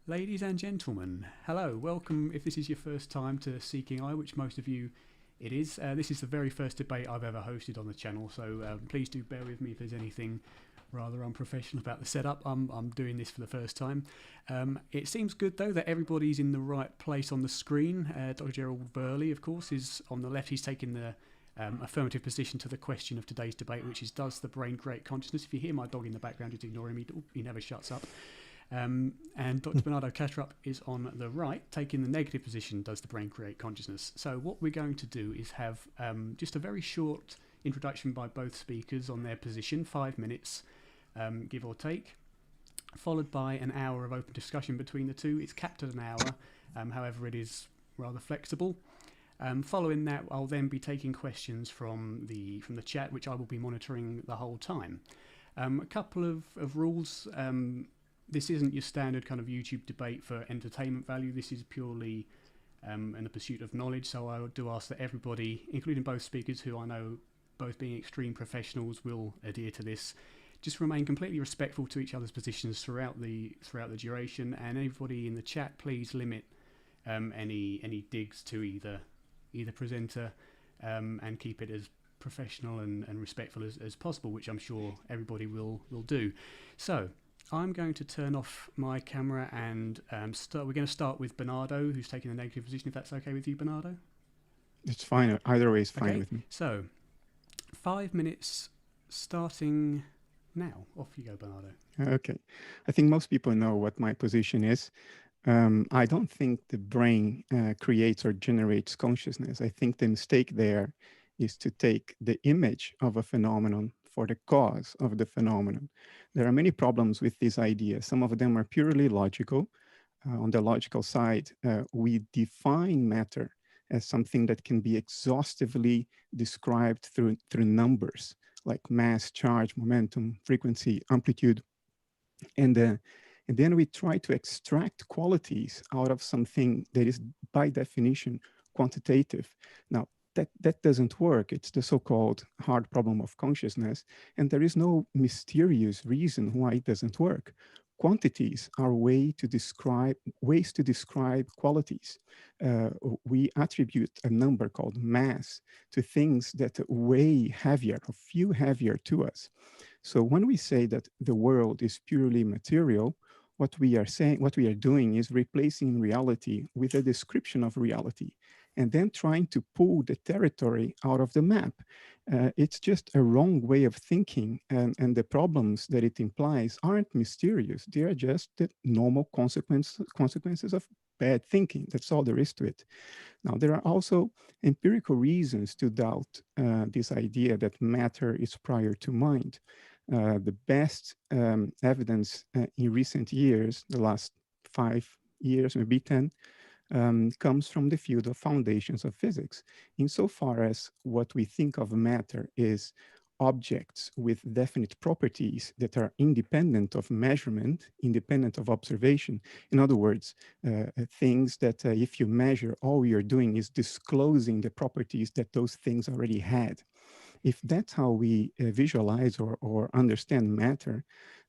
Ladies and gentlemen, hello, welcome if this is your first time to Seeking Eye, which most of you it is. This is the very first debate I've ever hosted on the channel, so please do bear with me if there's anything rather unprofessional about the setup. I'm doing this for the first time. It seems good though that everybody's in the right place on the screen. Dr. Gerald Woerlee, of course, is on the left. He's taken the affirmative position to the question of today's debate, which is, does the brain create consciousness? If you hear my dog in the background, just ignore him. He never shuts up. And Dr. Bernardo Kastrup is on the right, taking the negative position, does the brain create consciousness? So what we're going to do is have just a very short introduction by both speakers on their position, 5 minutes, give or take, followed by an hour of open discussion between the two. It's capped at an hour, however it is rather flexible. Following that, I'll then be taking questions from the chat, which I will be monitoring the whole time. A couple of rules. This isn't your standard kind of YouTube debate for entertainment value. This is purely in the pursuit of knowledge. So I do ask that everybody, including both speakers, who I know both being extreme professionals, will adhere to this. Just remain completely respectful to each other's positions throughout the duration. And everybody in the chat, please limit any digs to either presenter and keep it as professional and respectful as possible, which I'm sure everybody will do. So I'm going to turn off my camera and we're going to start with Bernardo, who's taking the negative position, if that's okay with you, Bernardo? It's fine. Either way is fine with me. So 5 minutes starting now. Off you go, Bernardo. Okay. I think most people know what my position is. I don't think the brain creates or generates consciousness. I think the mistake there is to take the image of a phenomenon for the cause of the phenomenon. There are many problems with this idea. Some of them are purely logical. On the logical side, we define matter as something that can be exhaustively described through numbers, like mass, charge, momentum, frequency, amplitude. And then we try to extract qualities out of something that is, by definition, quantitative. Now, that doesn't work. It's the so-called hard problem of consciousness, and there is no mysterious reason why it doesn't work. Quantities are ways to describe qualities. We attribute a number called mass to things that weigh heavier or feel heavier to us. So when we say that the world is purely material, what we are doing is replacing reality with a description of reality, and then trying to pull the territory out of the map. It's just a wrong way of thinking, and the problems that it implies aren't mysterious. They are just the normal consequences of bad thinking. That's all there is to it. Now, there are also empirical reasons to doubt this idea that matter is prior to mind. The best evidence in recent years, the last 5 years, maybe 10, comes from the field of foundations of physics. Insofar as what we think of matter is objects with definite properties that are independent of measurement, independent of observation. In other words, things that if you measure, all you're doing is disclosing the properties that those things already had. If that's how we visualize or understand matter,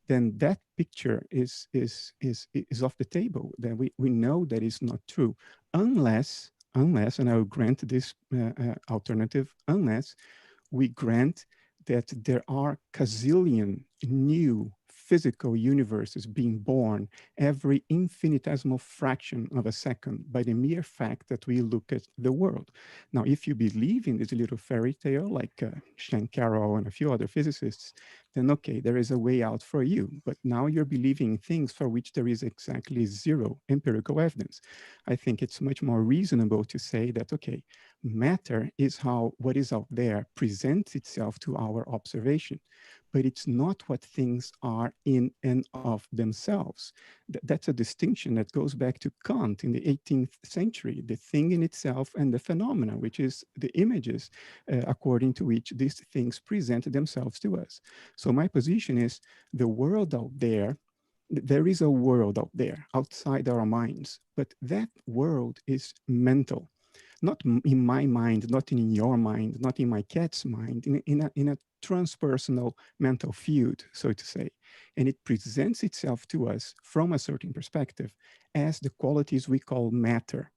then that picture is off the table. Then we know that is not true, unless, and I will grant this alternative, unless we grant that there are gazillion new physical universes being born every infinitesimal fraction of a second by the mere fact that we look at the world. Now, if you believe in this little fairy tale, like Shan Carroll and a few other physicists, then okay, there is a way out for you. But now you're believing in things for which there is exactly zero empirical evidence. I think it's much more reasonable to say that, okay, matter is how what is out there presents itself to our observation, but it's not what things are in and of themselves. That's a distinction that goes back to Kant in the 18th century, the thing in itself and the phenomena, which is the images according to which these things present themselves to us. So my position is the world out there, there is a world out there outside our minds, but that world is mental. Not in my mind, not in your mind, not in my cat's mind, in a transpersonal mental field, so to say, and it presents itself to us from a certain perspective as the qualities we call matter.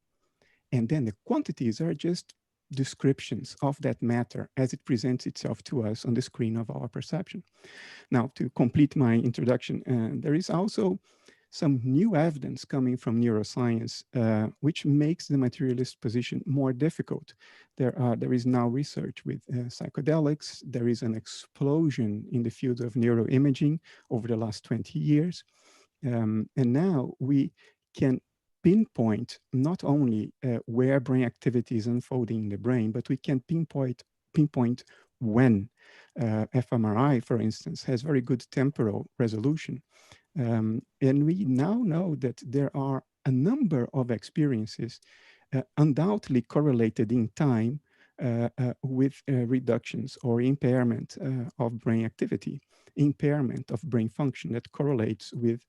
And then the quantities are just descriptions of that matter as it presents itself to us on the screen of our perception. Now, to complete my introduction, there is also some new evidence coming from neuroscience, which makes the materialist position more difficult. There is now research with psychedelics. There is an explosion in the field of neuroimaging over the last 20 years. And now we can pinpoint not only where brain activity is unfolding in the brain, but we can pinpoint when. fMRI, for instance, has very good temporal resolution. And we now know that there are a number of experiences undoubtedly correlated in time with reductions or impairment of brain activity, impairment of brain function that correlates with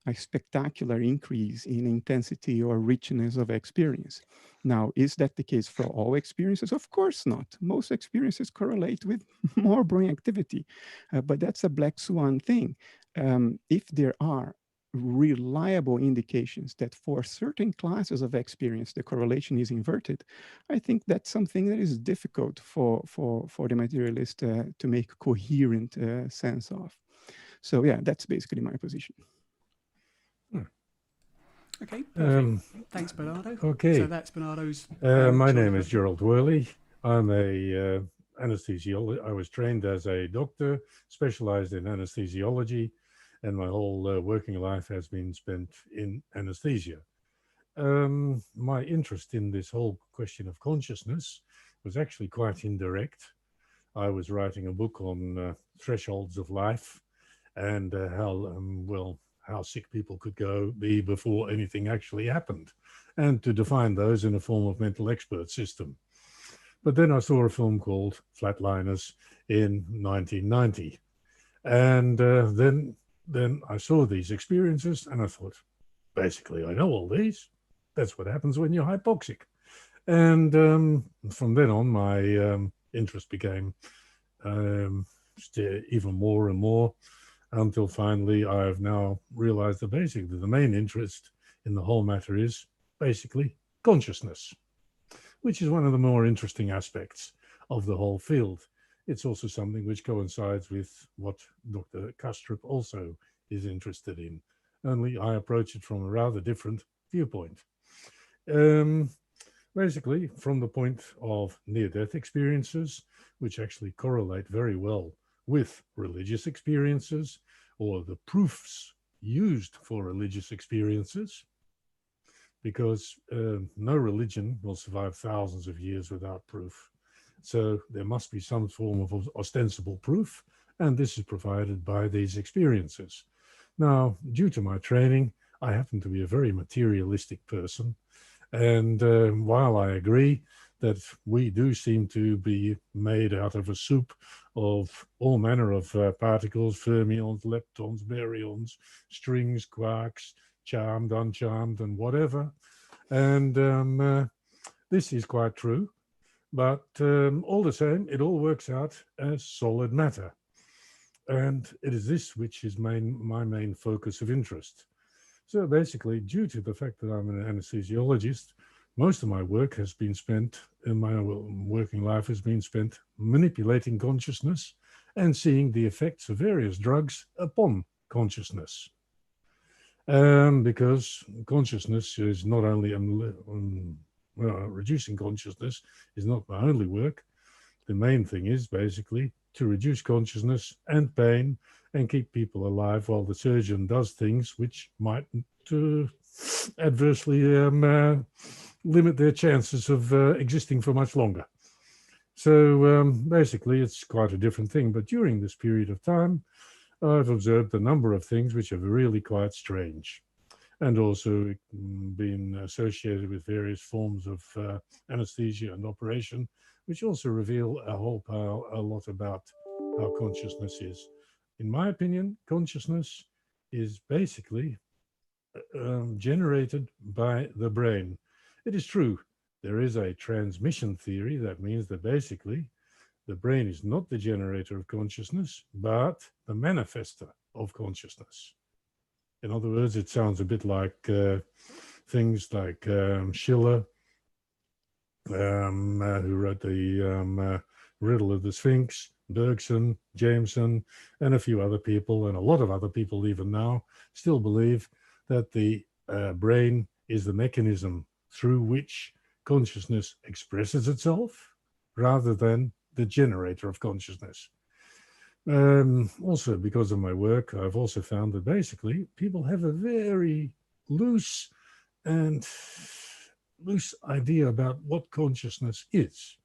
a spectacular increase in intensity or richness of experience. Now, is that the case for all experiences? Of course not. Most experiences correlate with more brain activity, but that's a black swan thing. If there are reliable indications that for certain classes of experience, the correlation is inverted, I think that's something that is difficult for the materialist to make coherent sense of. So yeah, that's basically my position. Okay, perfect. Thanks, Bernardo. Okay. So that's Bernardo's... my name is Gerald Woerlee. I'm a anesthesiologist. I was trained as a doctor, specialized in anesthesiology, and my whole working life has been spent in anesthesia. My interest in this whole question of consciousness was actually quite indirect. I was writing a book on thresholds of life and how sick people could be before anything actually happened, and to define those in a form of mental expert system. But then I saw a film called Flatliners in 1990. And then I saw these experiences and I thought, basically, I know all these. That's what happens when you're hypoxic. And from then on, my interest became even more and more, until finally I have now realized that basically the main interest in the whole matter is basically consciousness, which is one of the more interesting aspects of the whole field. It's also something which coincides with what Dr. Kastrup also is interested in, only I approach it from a rather different viewpoint. Basically, from the point of near-death experiences, which actually correlate very well with religious experiences, or the proofs used for religious experiences, because no religion will survive thousands of years without proof. So there must be some form of ostensible proof, and this is provided by these experiences. Now, due to my training, I happen to be a very materialistic person, and while I agree that we do seem to be made out of a soup of all manner of particles, fermions, leptons, baryons, strings, quarks, charmed, uncharmed, and whatever. And this is quite true, but all the same, it all works out as solid matter. And it is this which is my main focus of interest. So basically, due to the fact that I'm an anesthesiologist, most of my work has been spent, in my working life has been spent manipulating consciousness and seeing the effects of various drugs upon consciousness. Because consciousness is not only, reducing consciousness is not my only work. The main thing is basically to reduce consciousness and pain and keep people alive while the surgeon does things which might adversely limit their chances of existing for much longer. So basically, it's quite a different thing. But during this period of time, I've observed a number of things which are really quite strange, and also been associated with various forms of anesthesia and operation, which also reveal a lot about how consciousness is. In my opinion, consciousness is basically generated by the brain. It is true, there is a transmission theory that means that basically the brain is not the generator of consciousness, but the manifester of consciousness. In other words, it sounds a bit like things like Schiller, who wrote the Riddle of the Sphinx, Bergson, Jameson, and a few other people, and a lot of other people even now, still believe that the brain is the mechanism through which consciousness expresses itself rather than the generator of consciousness. Also, because of my work, I've also found that basically people have a very loose idea about what consciousness is.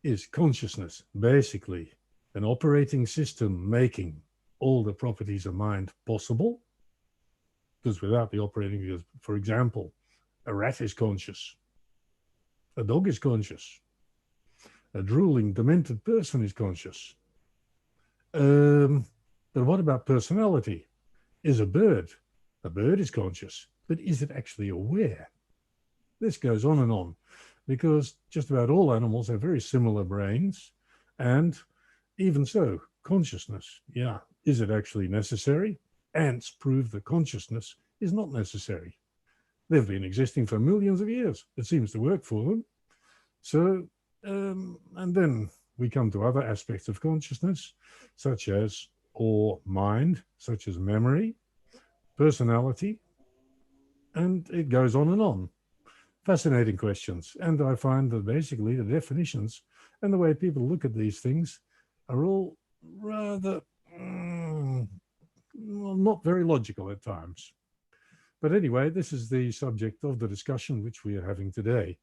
Is consciousness basically an operating system making all the properties of mind possible? Because without the operating, for example, a rat is conscious, a dog is conscious, a drooling, demented person is conscious. But what about personality? Is a bird is conscious, but is it actually aware? This goes on, because just about all animals have very similar brains, and even so, consciousness, is it actually necessary? Ants prove that consciousness is not necessary. They've been existing for millions of years. It seems to work for them. So, and then we come to other aspects of consciousness, such as mind, such as memory, personality, and it goes on. Fascinating questions. And I find that basically the definitions and the way people look at these things are all rather not very logical at times. But anyway, this is the subject of the discussion which we are having today.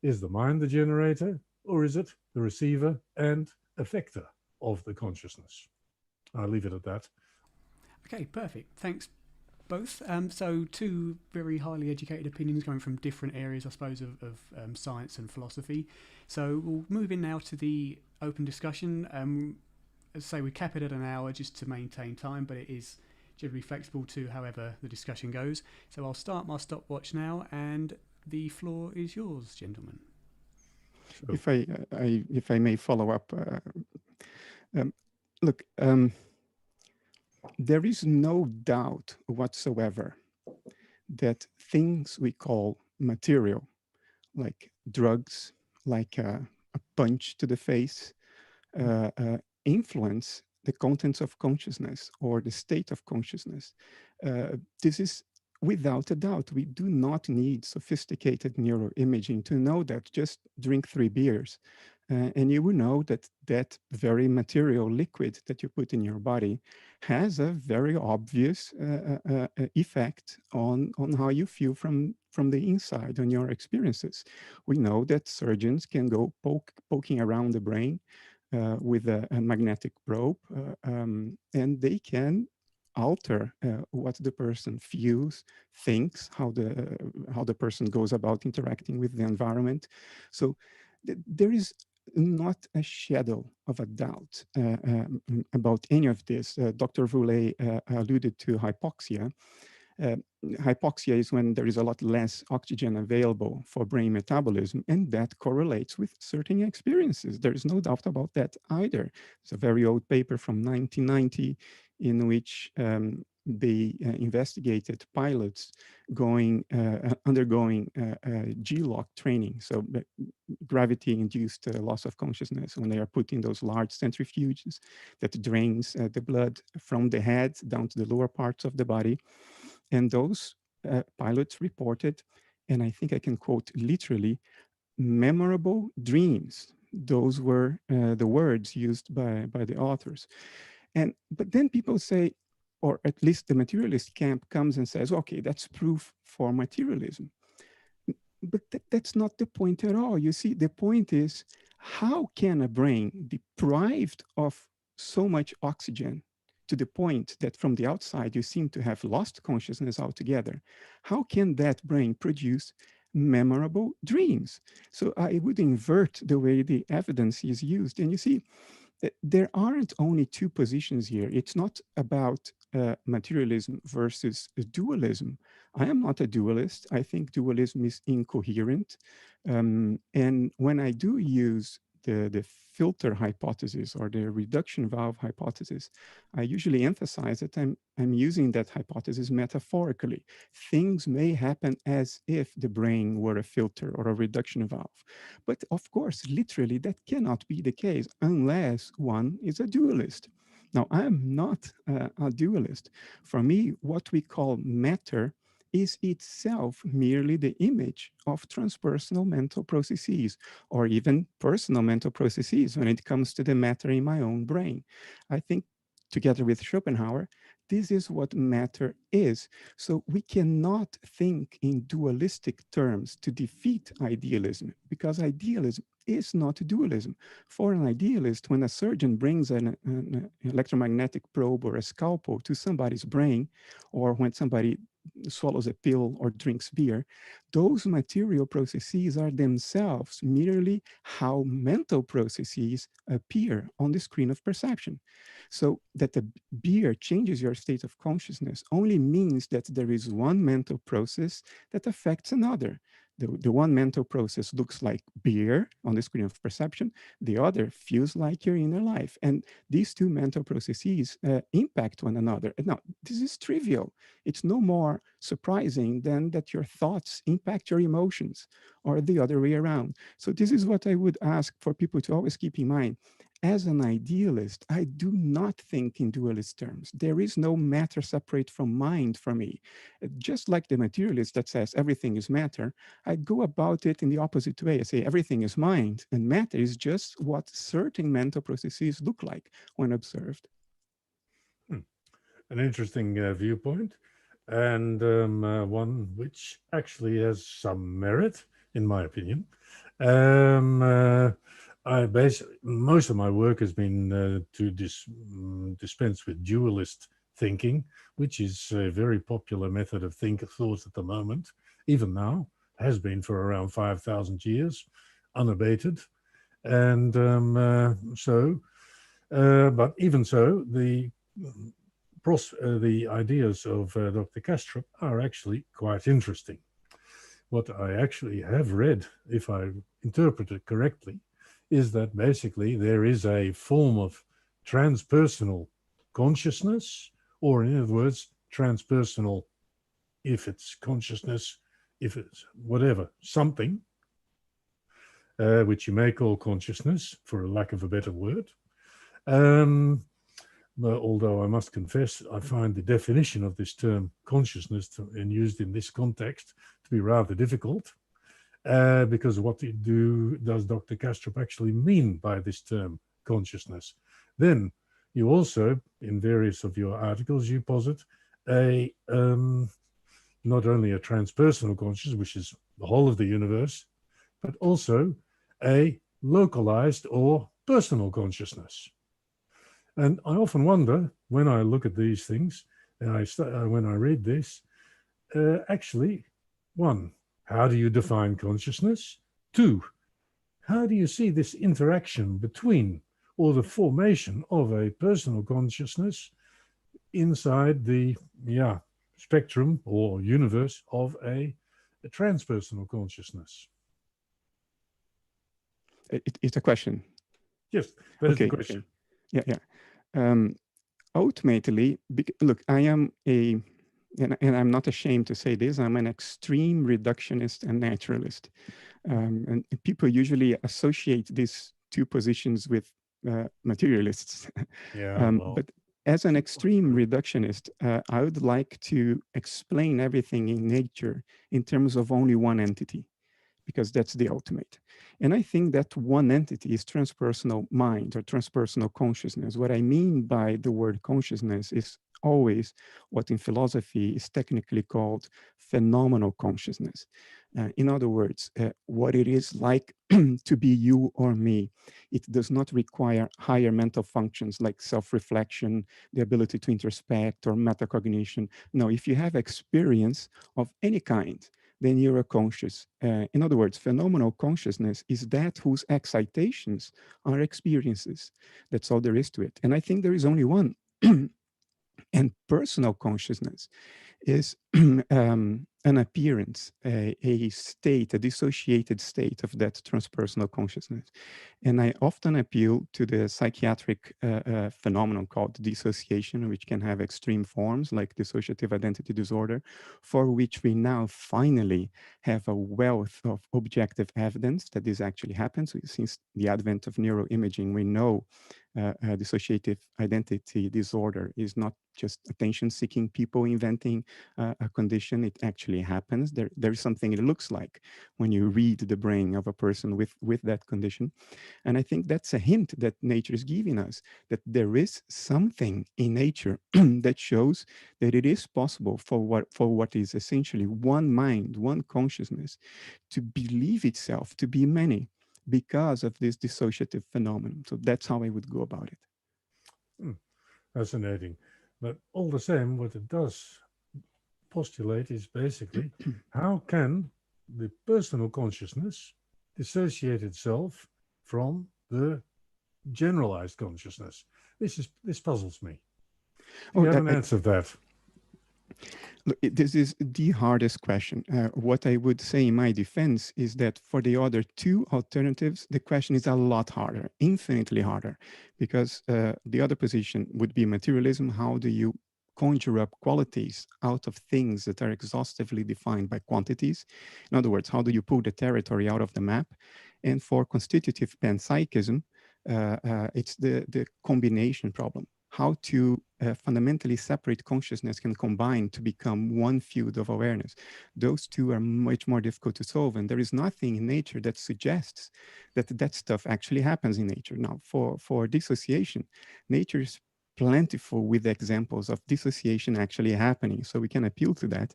Is the mind the generator, or is it the receiver and effector of the consciousness? I'll leave it at that. Okay, perfect. Thanks, both. So two very highly educated opinions coming from different areas, I suppose, of science and philosophy. So we'll move in now to the open discussion. As I say, we cap it at an hour just to maintain time, but it is generally flexible to however the discussion goes. So I'll start my stopwatch now, and the floor is yours, gentlemen. If I may follow up, look, there is no doubt whatsoever that things we call material, like drugs, like a punch to the face, influence the contents of consciousness or the state of consciousness. This is without a doubt. We do not need sophisticated neuroimaging to know that. Just drink 3 beers and you will know that that very material liquid that you put in your body has a very obvious effect on how you feel from the inside, on your experiences. We know that surgeons can go poking around the brain with a magnetic probe, and they can alter what the person feels, thinks, how the person goes about interacting with the environment. So there is not a shadow of a doubt about any of this. Dr. Woerlee alluded to hypoxia. Hypoxia is when there is a lot less oxygen available for brain metabolism, and that correlates with certain experiences. There is no doubt about that either. It's a very old paper from 1990 in which they investigated pilots undergoing G-lock training, so gravity-induced loss of consciousness, when they are put in those large centrifuges that drains the blood from the head down to the lower parts of the body. And those pilots reported, and I think I can quote literally, memorable dreams. Those were the words used by the authors. But then people say, or at least the materialist camp comes and says, okay, that's proof for materialism. But that's not the point at all. You see, the point is, how can a brain deprived of so much oxygen to the point that from the outside you seem to have lost consciousness altogether, how can that brain produce memorable dreams? So I would invert the way the evidence is used. And you see, there aren't only two positions here. It's not about materialism versus dualism. I am not a dualist. I think dualism is incoherent. And when I do use the filter hypothesis or the reduction valve hypothesis, I usually emphasize that I'm using that hypothesis metaphorically. Things may happen as if the brain were a filter or a reduction valve. But of course, literally, that cannot be the case unless one is a dualist. Now, I'm not a dualist. For me, what we call matter is itself merely the image of transpersonal mental processes, or even personal mental processes when it comes to the matter in my own brain. I think, together with Schopenhauer, this is what matter is. So we cannot think in dualistic terms to defeat idealism, because idealism is not dualism. For an idealist, when a surgeon brings an electromagnetic probe or a scalpel to somebody's brain, or when somebody swallows a pill or drinks beer, those material processes are themselves merely how mental processes appear on the screen of perception. So that the beer changes your state of consciousness only means that there is one mental process that affects another. The one mental process looks like beer on the screen of perception. The other feels like your inner life. And these two mental processes impact one another. And now, this is trivial. It's no more surprising than that your thoughts impact your emotions or the other way around. So this is what I would ask for people to always keep in mind. As an idealist, I do not think in dualist terms. There is no matter separate from mind for me. Just like the materialist that says everything is matter, I go about it in the opposite way. I say everything is mind, and matter is just what certain mental processes look like when observed. An interesting viewpoint, and one which actually has some merit, in my opinion. Most of my work has been to dispense with dualist thinking, which is a very popular method of thought at the moment, even now, has been for around 5,000 years, unabated. And but even so, the ideas of Dr. Kastrup are actually quite interesting. What I actually have read, if I interpret it correctly, is that basically there is a form of transpersonal consciousness, or in other words, transpersonal, if it's consciousness, if it's whatever, something, which you may call consciousness, for lack of a better word. Although I must confess, I find the definition of this term consciousness and used in this context to be rather difficult, because what does Dr. Kastrup actually mean by this term consciousness? Then you also, in various of your articles, you posit a not only a transpersonal consciousness, which is the whole of the universe, but also a localized or personal consciousness. And I often wonder, when I look at these things, and when I read this, actually, one, how do you define consciousness? Two, how do you see this interaction between, or the formation of a personal consciousness inside the spectrum or universe of a transpersonal consciousness? It's a question. Yes, that is the question. Okay. Yeah. Ultimately, look, I am and I'm not ashamed to say this, I'm an extreme reductionist and naturalist. And people usually associate these two positions with materialists. Yeah. But as an extreme reductionist, I would like to explain everything in nature in terms of only one entity, because that's the ultimate. And I think that one entity is transpersonal mind or transpersonal consciousness. What I mean by the word consciousness is always what in philosophy is technically called phenomenal consciousness. In other words, what it is like to be you or me. It does not require higher mental functions like self-reflection, the ability to introspect or metacognition. No, if you have experience of any kind, then you are conscious. In other words, phenomenal consciousness is that whose excitations are experiences. That's all there is to it. And I think there is only one. And personal consciousness is an appearance, a state, a dissociated state of that transpersonal consciousness. And I often appeal to the psychiatric phenomenon called dissociation, which can have extreme forms like dissociative identity disorder, for which we now finally have a wealth of objective evidence that this actually happens. Since the advent of neuroimaging, we know dissociative identity disorder is not just attention-seeking people inventing a condition. It actually happens. There is something it looks like when you read the brain of a person with that condition. And I think that's a hint that nature is giving us, that there is something in nature that shows that it is possible for what is essentially one mind, one consciousness, to believe itself to be many because of this dissociative phenomenon. So that's how I would go about it. Fascinating. But all the same, what it does postulate is basically how can the personal consciousness dissociate itself from the generalized consciousness? This puzzles me. Do you have an answer to that? Look, this is the hardest question. What I would say in my defense is that for the other two alternatives, the question is a lot harder, infinitely harder, because the other position would be materialism. How do you conjure up qualities out of things that are exhaustively defined by quantities? In other words, how do you pull the territory out of the map? And for constitutive panpsychism, it's the combination problem. How to fundamentally separate consciousness can combine to become one field of awareness. Those two are much more difficult to solve, and there is nothing in nature that suggests that that stuff actually happens in nature. Now, for dissociation, nature is plentiful with examples of dissociation actually happening, so we can appeal to that.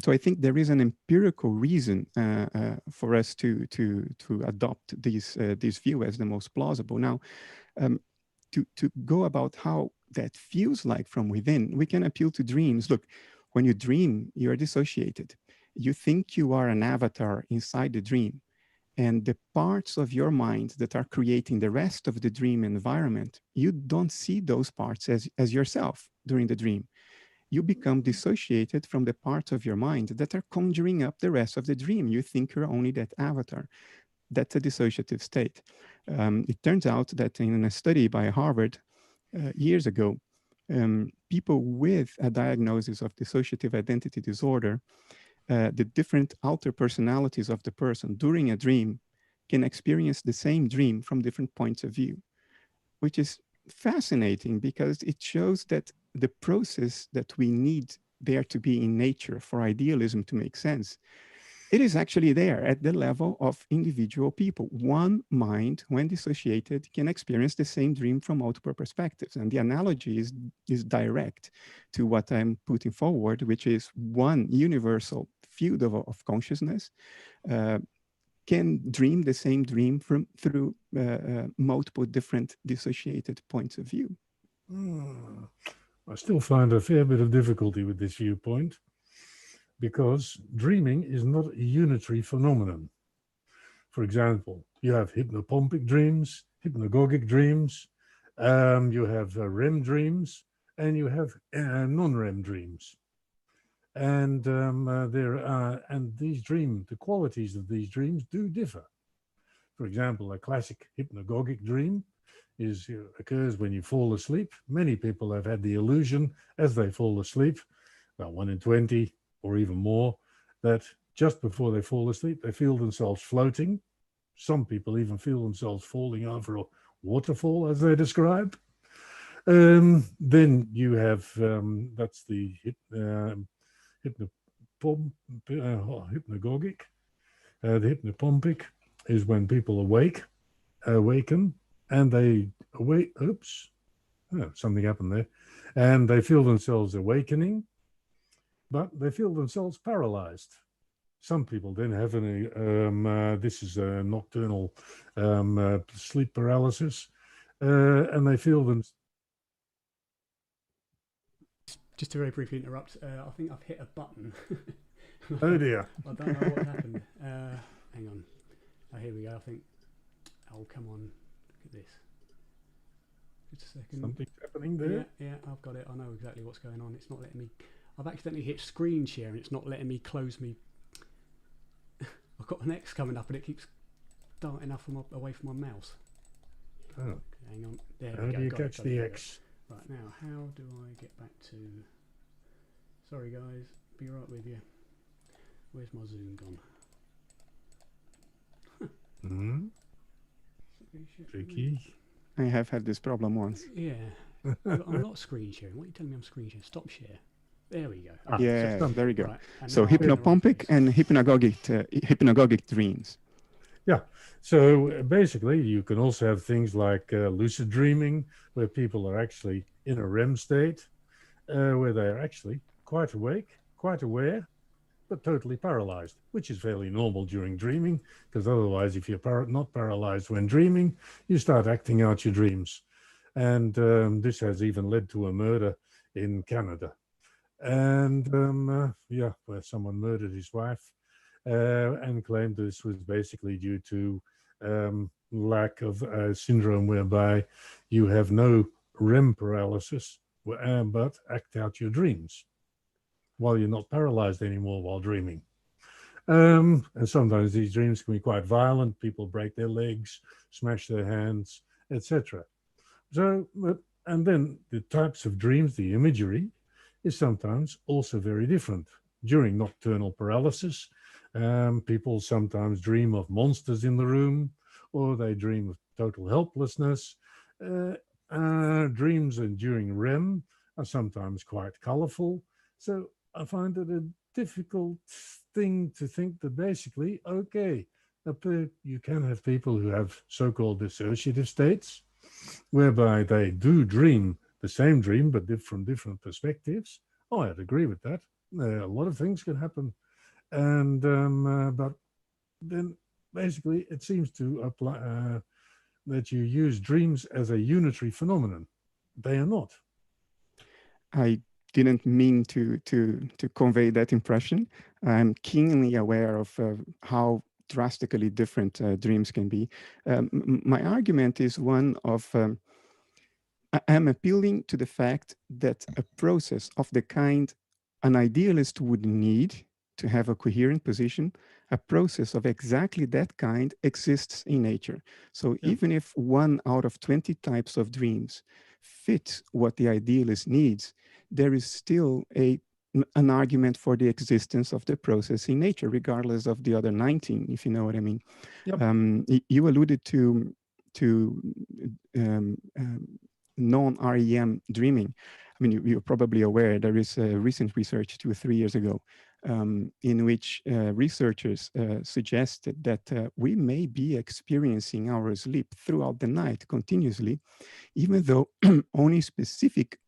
So I think there is an empirical reason for us to adopt this view as the most plausible. Now, to go about how that feels like from within, we can appeal to dreams. Look, when you dream, you are dissociated. You think you are an avatar inside the dream, and the parts of your mind that are creating the rest of the dream environment, you don't see those parts as yourself during the dream. You become dissociated from the parts of your mind that are conjuring up the rest of the dream. You think you're only that avatar. That's a dissociative state. It turns out that in a study by Harvard years ago, people with a diagnosis of dissociative identity disorder, the different outer personalities of the person during a dream can experience the same dream from different points of view, which is fascinating because it shows that the process that we need there to be in nature for idealism to make sense, it is actually there at the level of individual people. One mind, when dissociated, can experience the same dream from multiple perspectives. And the analogy is direct to what I'm putting forward, which is one universal field of consciousness can dream the same dream through multiple different dissociated points of view. I still find a fair bit of difficulty with this viewpoint, because dreaming is not a unitary phenomenon. For example, you have hypnopompic dreams, hypnagogic dreams, you have REM dreams, and you have non-REM dreams. And the qualities of these dreams do differ. For example, a classic hypnagogic dream occurs when you fall asleep. Many people have had the illusion as they fall asleep, about 1 in 20 or even more, that just before they fall asleep, they feel themselves floating. Some people even feel themselves falling over a waterfall, as they describe. Then you have, that's the hypnagogic. The hypnopompic is when people awaken, and they something happened there, and they feel themselves awakening, but they feel themselves paralyzed. Some people then have this is a nocturnal sleep paralysis, and they feel them. Just to very briefly interrupt, I think I've hit a button. Oh dear. I don't know what happened. Hang on. Oh, here we go, I think. Oh, come on. Look at this. Just a second. Something's happening there. Yeah, I've got it. I know exactly what's going on. It's not letting me. I've accidentally hit screen share and it's not letting me close me. I've got an X coming up and it keeps darting up away from my mouse. Oh. Hang on. There we How go. do you Got catch it, the got it. X? Right, now, how do I get back to... Sorry, guys. Be right with you. Where's my Zoom gone? Hmm? Tricky. I have had this problem once. Yeah. I'm not screen sharing. What are you telling me I'm screen sharing? Stop share. There we go. Ah, Yeah, so there you go. Right, and So now I'm in the right hypnopompic place. and hypnagogic dreams. Yeah. So basically, you can also have things like lucid dreaming, where people are actually in a REM state, where they are actually quite awake, quite aware, but totally paralyzed, which is fairly normal during dreaming, because otherwise, if you're not paralyzed when dreaming, you start acting out your dreams. And this has even led to a murder in Canada. And yeah, where someone murdered his wife and claimed this was basically due to lack of a syndrome whereby you have no REM paralysis, but act out your dreams while you're not paralyzed anymore while dreaming. And sometimes these dreams can be quite violent. People break their legs, smash their hands, etc. So, and then the types of dreams, the imagery, is sometimes also very different. During nocturnal paralysis, people sometimes dream of monsters in the room, or they dream of total helplessness. Dreams during REM are sometimes quite colorful. So I find it a difficult thing to think that basically, okay, you can have people who have so-called dissociative states, whereby they do dream the same dream, but from different perspectives. Oh, I'd agree with that. A lot of things can happen. And but then basically it seems to apply that you use dreams as a unitary phenomenon. They are not. I didn't mean to convey that impression. I'm keenly aware of how drastically different dreams can be. My argument is one of I'm appealing to the fact that a process of the kind an idealist would need to have a coherent position, a process of exactly that kind exists in nature. So even if 1 out of 20 types of dreams fit what the idealist needs, there is still an argument for the existence of the process in nature, regardless of the other 19, if you know what I mean. Yep. You alluded to non-REM dreaming. I mean, you're probably aware there is recent research 2 or 3 years ago in which researchers suggested that we may be experiencing our sleep throughout the night continuously, even though only specific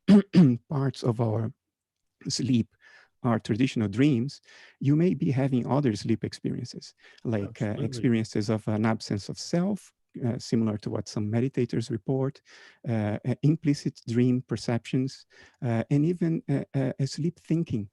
parts of our sleep are traditional dreams. You may be having other sleep experiences, like experiences of an absence of self, similar to what some meditators report, implicit dream perceptions, and even sleep thinking.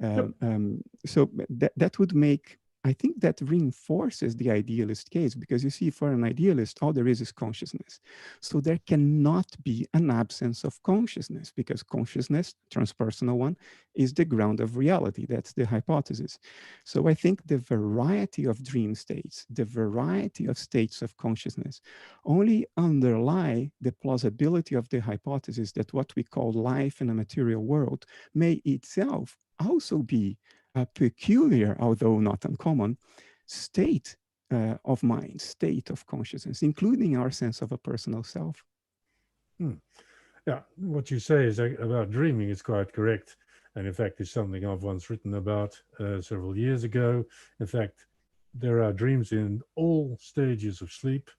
So that would make, I think that reinforces the idealist case, because you see, for an idealist, all there is consciousness. So there cannot be an absence of consciousness, because consciousness, transpersonal one, is the ground of reality. That's the hypothesis. So I think the variety of dream states, the variety of states of consciousness, only underlie the plausibility of the hypothesis that what we call life in a material world may itself also be a peculiar, although not uncommon, state of mind, state of consciousness, including our sense of a personal self. Yeah, what you say is about dreaming is quite correct. And in fact, it's something I've once written about several years ago. In fact, there are dreams in all stages of sleep.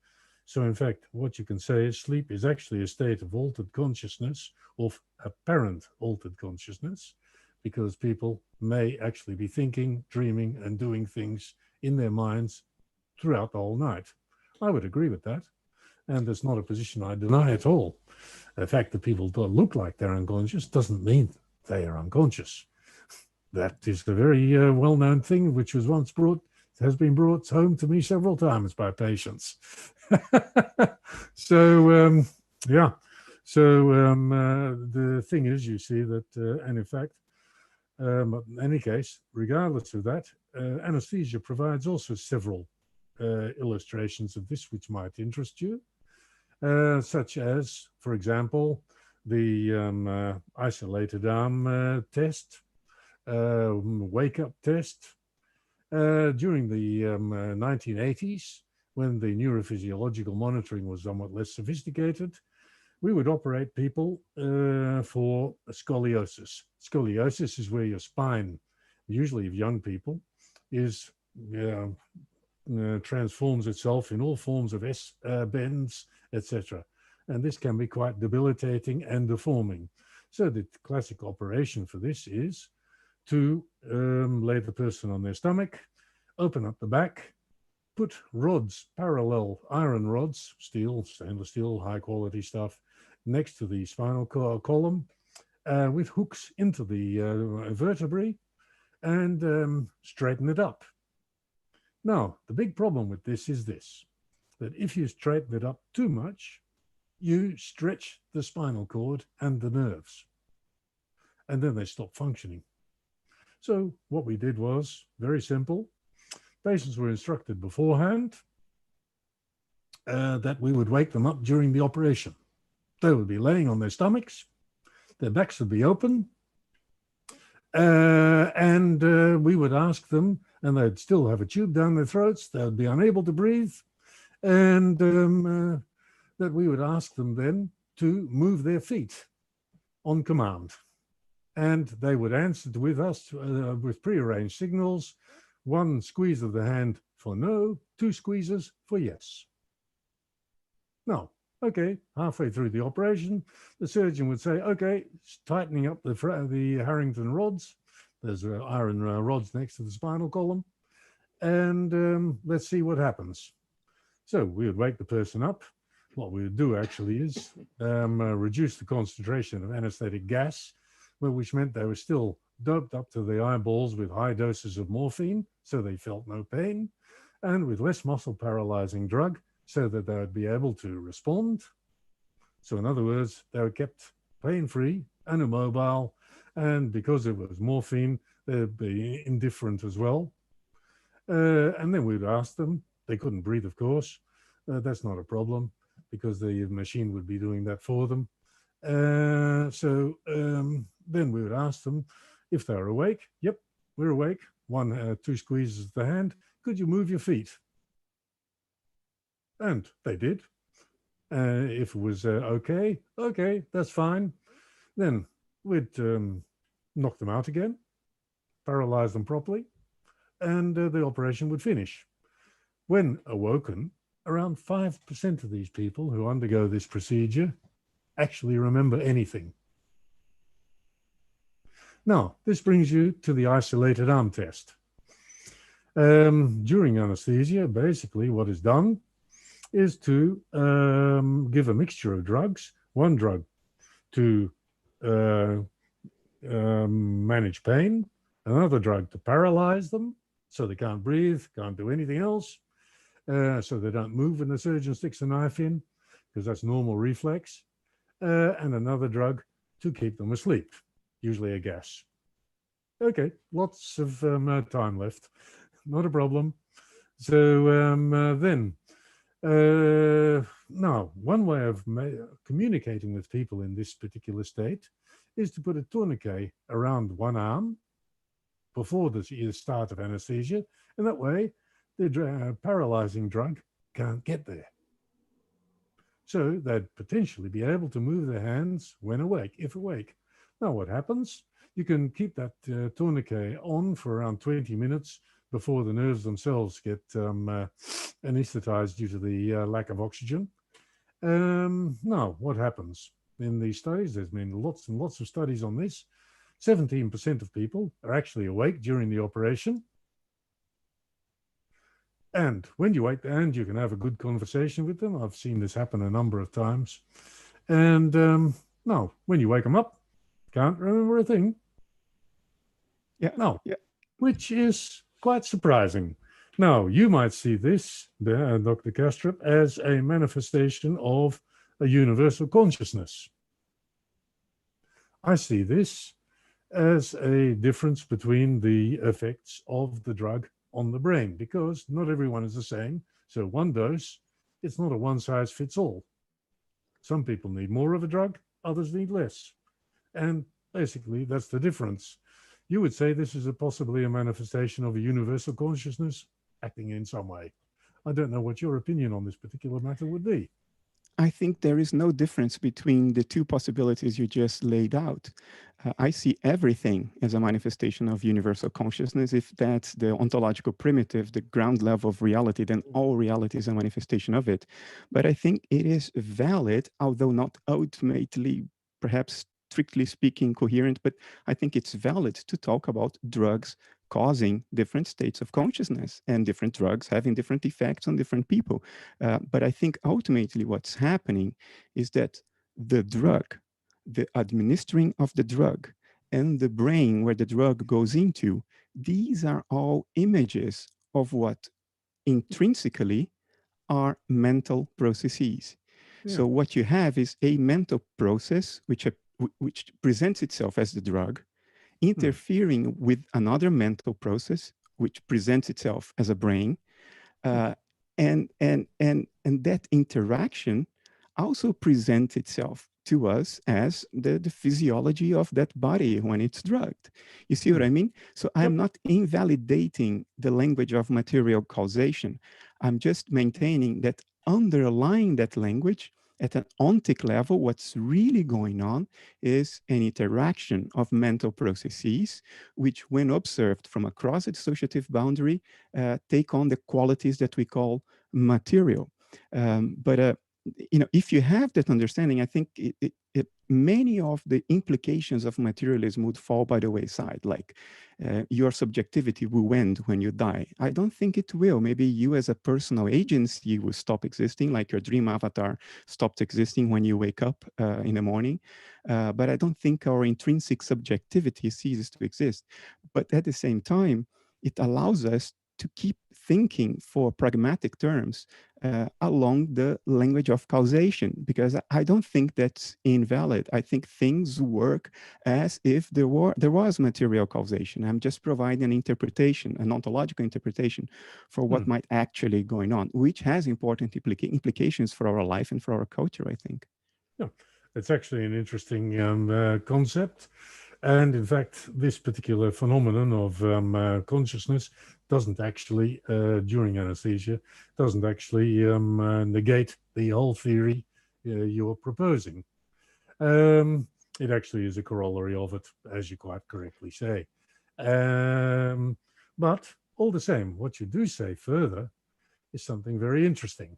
So in fact, what you can say is sleep is actually a state of altered consciousness, of apparent altered consciousness, because people may actually be thinking, dreaming, and doing things in their minds throughout the whole night. I would agree with that. And it's not a position I deny at all. The fact that people don't look like they're unconscious doesn't mean they are unconscious. That is a very well-known thing, which was once has been brought home to me several times by patients. So, yeah. So the thing is, you see that, and in fact, in any case, regardless of that, anesthesia provides also several illustrations of this which might interest you, such as, for example, the isolated arm test, wake-up test. During the 1980s, when the neurophysiological monitoring was somewhat less sophisticated, we would operate people for scoliosis. Scoliosis is where your spine, usually of young people, is transforms itself in all forms of bends, etc. And this can be quite debilitating and deforming. So the classic operation for this is to lay the person on their stomach, open up the back, put rods, parallel iron rods, steel, stainless steel, high quality stuff, next to the spinal column with hooks into the vertebrae and straighten it up. Now, the big problem with this is this, that if you straighten it up too much, you stretch the spinal cord and the nerves, and then they stop functioning. So what we did was very simple. Patients were instructed beforehand that we would wake them up during the operation. They would be laying on their stomachs, their backs would be open, and we would ask them, and they'd still have a tube down their throats, they would be unable to breathe, and that we would ask them then to move their feet on command. And they would answer with us with prearranged signals, 1 squeeze of the hand for no, 2 squeezes for yes. Now, okay, halfway through the operation, the surgeon would say, okay, tightening up the Harrington rods. There's iron rods next to the spinal column. And let's see what happens. So we would wake the person up. What we would do actually is reduce the concentration of anesthetic gas, which meant they were still doped up to the eyeballs with high doses of morphine, so they felt no pain, and with less muscle paralyzing drug, so that they would be able to respond. So in other words, they were kept pain-free and immobile, and because it was morphine, they'd be indifferent as well. And then we'd ask them, they couldn't breathe, of course. That's not a problem, because the machine would be doing that for them. Then we would ask them if they're awake. Yep, we're awake. 1, 2 squeezes of the hand. Could you move your feet? And they did. If it was okay, that's fine. Then we'd knock them out again, paralyze them properly, and the operation would finish. When awoken, around 5% of these people who undergo this procedure actually remember anything. Now, this brings you to the isolated arm test. During anesthesia, basically what is done is to give a mixture of drugs, 1 drug to manage pain, another drug to paralyze them so they can't breathe, can't do anything else, so they don't move when the surgeon sticks a knife in, because that's normal reflex, and another drug to keep them asleep, usually a gas. Okay, lots of time left, not a problem. So now, one way of communicating with people in this particular state is to put a tourniquet around 1 arm before the start of anesthesia, and that way the paralyzing drug can't get there. So they'd potentially be able to move their hands when awake, if awake. Now what happens? You can keep that tourniquet on for around 20 minutes before the nerves themselves get anesthetized due to the lack of oxygen. Now, what happens? In these studies, there's been lots and lots of studies on this. 17% of people are actually awake during the operation. And when you wake the hand, you can have a good conversation with them. I've seen this happen a number of times. And no, when you wake them up, can't remember a thing. Yeah. No. Yeah. Which is quite surprising. Now, you might see this, Dr. Kastrup, as a manifestation of a universal consciousness. I see this as a difference between the effects of the drug on the brain, because not everyone is the same. So one dose, it's not a one size fits all. Some people need more of a drug, others need less. And basically, that's the difference. You would say this is possibly a manifestation of a universal consciousness acting in some way. I don't know what your opinion on this particular matter would be. I think there is no difference between the two possibilities you just laid out. I see everything as a manifestation of universal consciousness. If that's the ontological primitive, the ground level of reality, then all reality is a manifestation of it. But I think it is valid, although not ultimately, perhaps strictly speaking, coherent, but I think it's valid to talk about drugs causing different states of consciousness and different drugs having different effects on different people. But I think ultimately what's happening is that the drug, the administering of the drug, and the brain where the drug goes into, these are all images of what intrinsically are mental processes. Yeah. So what you have is a mental process which presents itself as the drug, interfering with another mental process which presents itself as a brain, and that interaction also presents itself to us as the physiology of that body when it's drugged. You see what I mean? So I'm not invalidating the language of material causation. I'm just maintaining that underlying that language at an ontic level, what's really going on is an interaction of mental processes, which when observed from across the dissociative boundary, take on the qualities that we call material. But if you have that understanding, I think many of the implications of materialism would fall by the wayside, like your subjectivity will end when you die. I don't think it will. Maybe you as a personal agency will stop existing, like your dream avatar stopped existing when you wake up in the morning. But I don't think our intrinsic subjectivity ceases to exist. But at the same time, it allows us to keep thinking for pragmatic terms along the language of causation, because I don't think that's invalid. I think things work as if there was material causation. I'm just providing an interpretation, an ontological interpretation for what might actually going on, which has important implications for our life and for our culture, I think. Yeah, it's actually an interesting concept. And in fact, this particular phenomenon of consciousness doesn't actually, during anesthesia, doesn't actually negate the whole theory you're proposing. It actually is a corollary of it, as you quite correctly say. But all the same, what you do say further is something very interesting.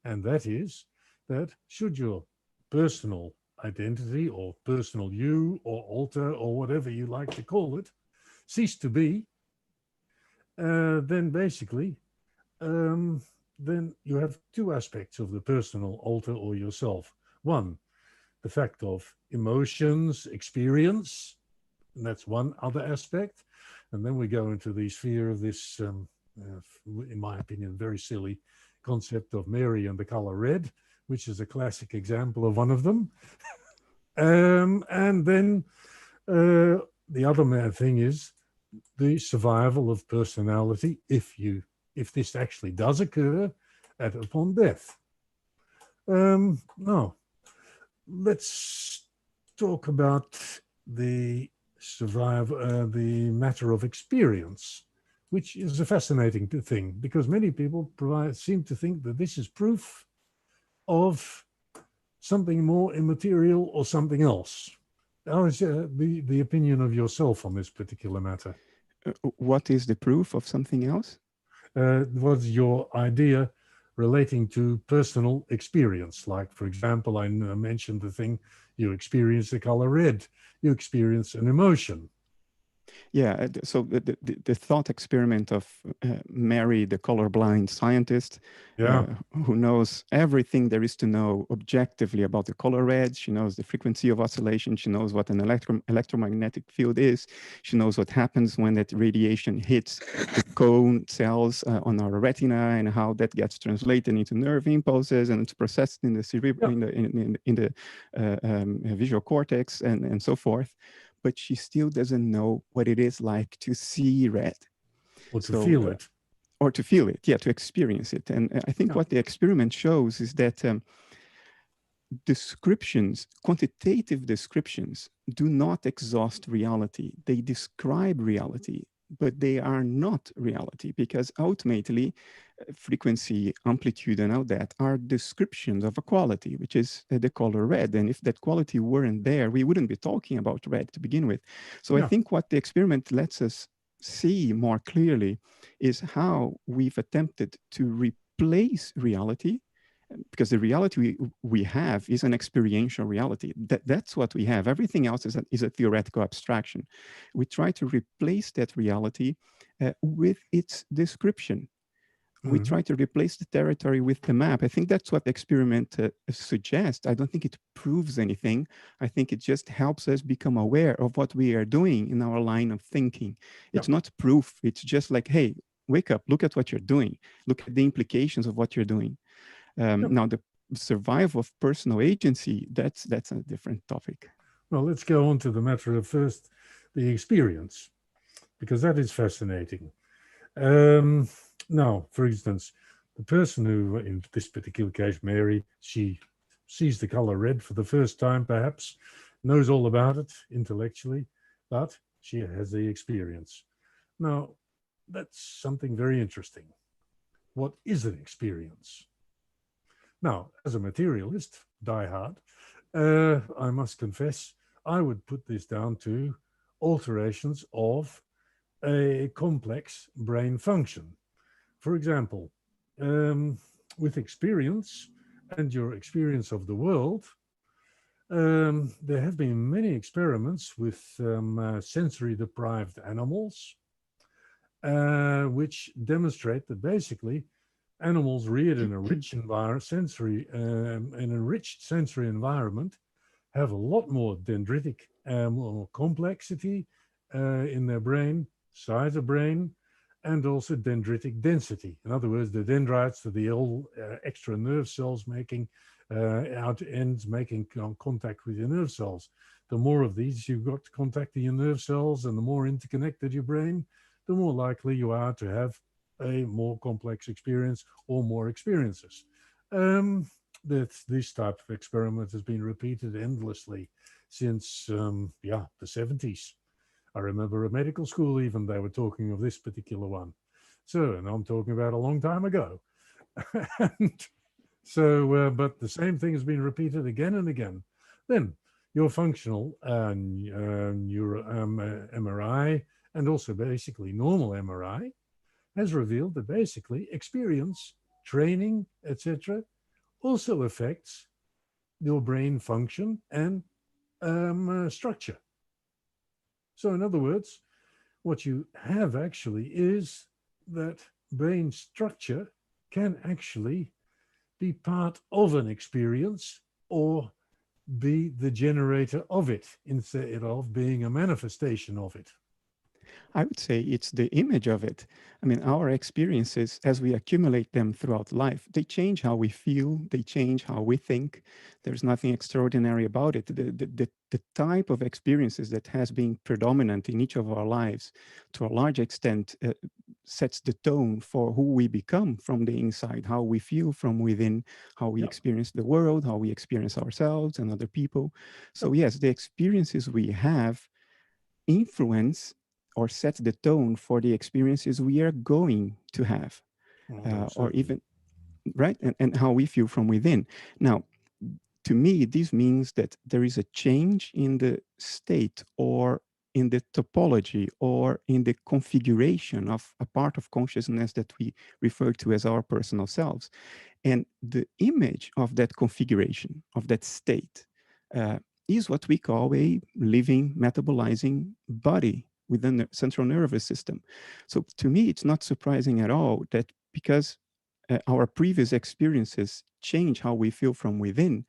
And that is that should your personal identity or personal you or alter or whatever you like to call it cease to be, then basically then you have two aspects of the personal alter or yourself. One, the fact of emotions, experience, and that's one other aspect. And then we go into the sphere of this, in my opinion, very silly concept of Mary and the color red, which is a classic example of one of them. And then the other thing is the survival of personality if this actually does occur upon death. Now, let's talk about the the matter of experience, which is a fascinating thing, because many people seem to think that this is proof of something more immaterial or something else. How is the opinion of yourself on this particular matter? What is the proof of something else? What's your idea relating to personal experience? Like, for example, I mentioned the thing, you experience the color red, you experience an emotion. Yeah, so the thought experiment of Mary, the colorblind scientist, Yeah, who knows everything there is to know objectively about the color red. She knows the frequency of oscillation. She knows what an electromagnetic field is. She knows what happens when that radiation hits the cone cells on our retina and how that gets translated into nerve impulses and it's processed in the cerebral, in the visual cortex and so forth. But she still doesn't know what it is like to see red. or to feel it. Or to feel it, yeah, to experience it. And I think what the experiment shows is that descriptions, quantitative descriptions, do not exhaust reality. They describe reality, but they are not reality, because ultimately frequency, amplitude, and all that are descriptions of a quality, which is the color red. And if that quality weren't there, we wouldn't be talking about red to begin with. So I think what the experiment lets us see more clearly is how we've attempted to replace reality, because the reality we have is an experiential reality. That's what we have. Everything else is a theoretical abstraction. We try to replace that reality with its description. We try to replace the territory with the map. I think that's what the experiment suggests. I don't think it proves anything. I think it just helps us become aware of what we are doing in our line of thinking. It's not proof. It's just like, hey, wake up, look at what you're doing. Look at the implications of what you're doing. Now, the survival of personal agency, that's a different topic. Well, let's go on to the matter of first, the experience, because that is fascinating. Now, for instance, the person who, in this particular case, Mary, she sees the color red for the first time, perhaps, knows all about it intellectually, but she has the experience. Now, that's something very interesting. What is an experience? Now, as a materialist, diehard, I must confess, I would put this down to alterations of a complex brain function. For example, with experience and your experience of the world, there have been many experiments with sensory deprived animals, which demonstrate that basically animals reared in a rich an enriched sensory environment have a lot more dendritic more complexity in their brain, size of brain, and also dendritic density. In other words, the dendrites are the extra nerve cells making out ends making contact with your nerve cells. The more of these you've got contacting your nerve cells and the more interconnected your brain, the more likely you are to have a more complex experience or more experiences. This type of experiment has been repeated endlessly since, the 70s. I remember at medical school, even they were talking of this particular one. So, and I'm talking about a long time ago. And so, but the same thing has been repeated again and again. Then your functional MRI and also basically normal MRI has revealed that basically experience, training, etc., also affects your brain function and structure. So in other words, what you have actually is that brain structure can actually be part of an experience or be the generator of it instead of being a manifestation of it. I would say it's the image of it. I mean, our experiences, as we accumulate them throughout life, they change how we feel, they change how we think. There's nothing extraordinary about it. The type of experiences that has been predominant in each of our lives, to a large extent, sets the tone for who we become from the inside, how we feel from within, how we experience the world, how we experience ourselves and other people. So yes, the experiences we have influence or set the tone for the experiences we are going to have, or even, right? And how we feel from within. Now, to me, this means that there is a change in the state or in the topology or in the configuration of a part of consciousness that we refer to as our personal selves. And the image of that configuration, of that state, is what we call a living, metabolizing body within the central nervous system. So to me, it's not surprising at all that because our previous experiences change how we feel from within,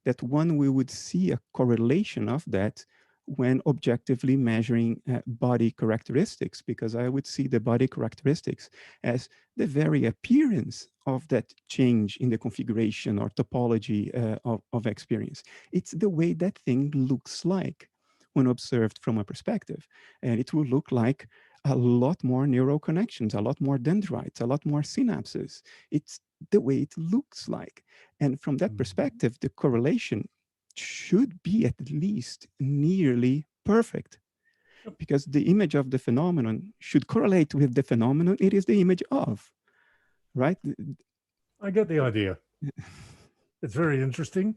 that we would see a correlation of that when objectively measuring body characteristics, because I would see the body characteristics as the very appearance of that change in the configuration or topology of experience. It's the way that thing looks like when observed from a perspective. And it will look like a lot more neural connections, a lot more dendrites, a lot more synapses. It's the way it looks like. And from that perspective, the correlation should be at least nearly perfect, because the image of the phenomenon should correlate with the phenomenon it is the image of, right? I get the idea. It's very interesting,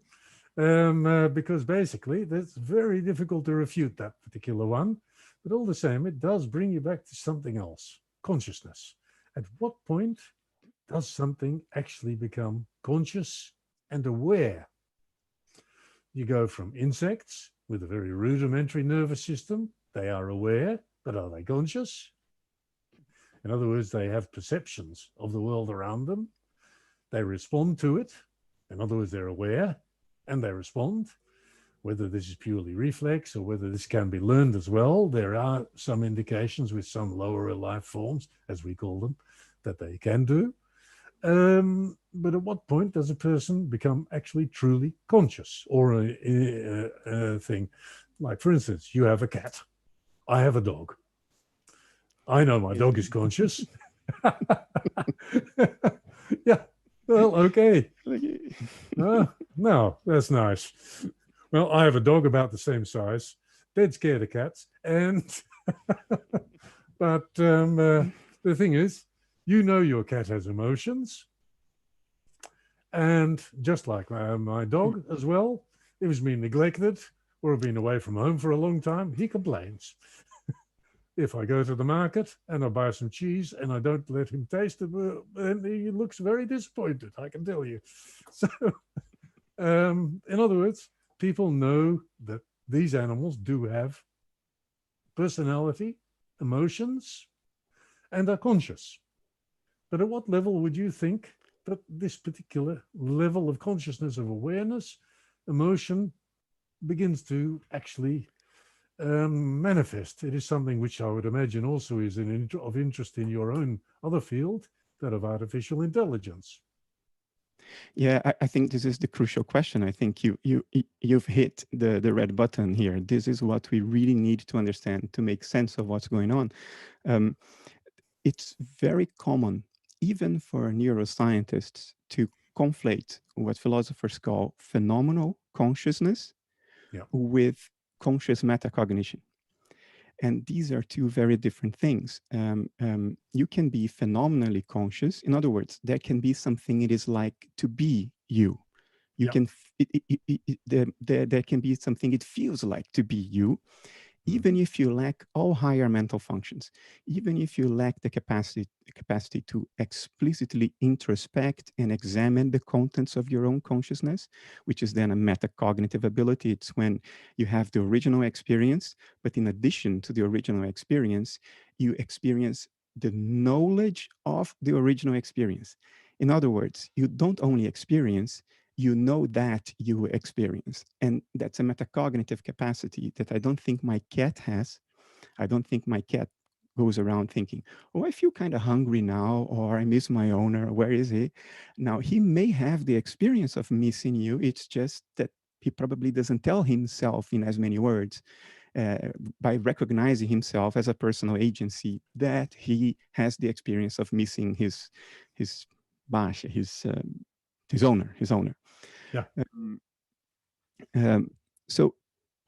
because basically it's very difficult to refute that particular one. But all the same, it does bring you back to something else, consciousness. At what point does something actually become conscious and aware? You go from insects with a very rudimentary nervous system. They are aware, but are they conscious? In other words, they have perceptions of the world around them. They respond to it. In other words, they're aware and they respond. Whether this is purely reflex or whether this can be learned as well, there are some indications with some lower life forms, as we call them, that they can do. But at what point does a person become actually truly conscious? Or a thing like, for instance, you have a cat. I have a dog. I know my dog is conscious. Yeah, well, okay. No, that's nice. Well, I have a dog about the same size, dead scared of cats. And but the thing is, you know your cat has emotions. And just like my dog as well, if he's been neglected or been away from home for a long time, he complains. If I go to the market and I buy some cheese and I don't let him taste it, then he looks very disappointed, I can tell you. So, in other words, people know that these animals do have personality, emotions, and are conscious. But at what level would you think that this particular level of consciousness, of awareness, emotion, begins to actually manifest? It is something which I would imagine also is of interest in your own other field, that of artificial intelligence. Yeah, I think this is the crucial question. I think you've hit the red button here. This is what we really need to understand to make sense of what's going on. It's very common, even for neuroscientists, to conflate what philosophers call phenomenal consciousness with conscious metacognition. And these are two very different things. You can be phenomenally conscious. In other words, there can be something it is like to be you. You can, there can be something it feels like to be you, even if you lack all higher mental functions, even if you lack the capacity to explicitly introspect and examine the contents of your own consciousness, which is then a metacognitive ability. It's when you have the original experience, but in addition to the original experience, you experience the knowledge of the original experience. In other words, you don't only experience, you know that you experience. And that's a metacognitive capacity that I don't think my cat has. I don't think my cat goes around thinking, oh, I feel kind of hungry now, or I miss my owner, where is he? Now, he may have the experience of missing you. It's just that he probably doesn't tell himself in as many words. By recognizing himself as a personal agency, that he has the experience of missing his basha, his owner. Yeah. So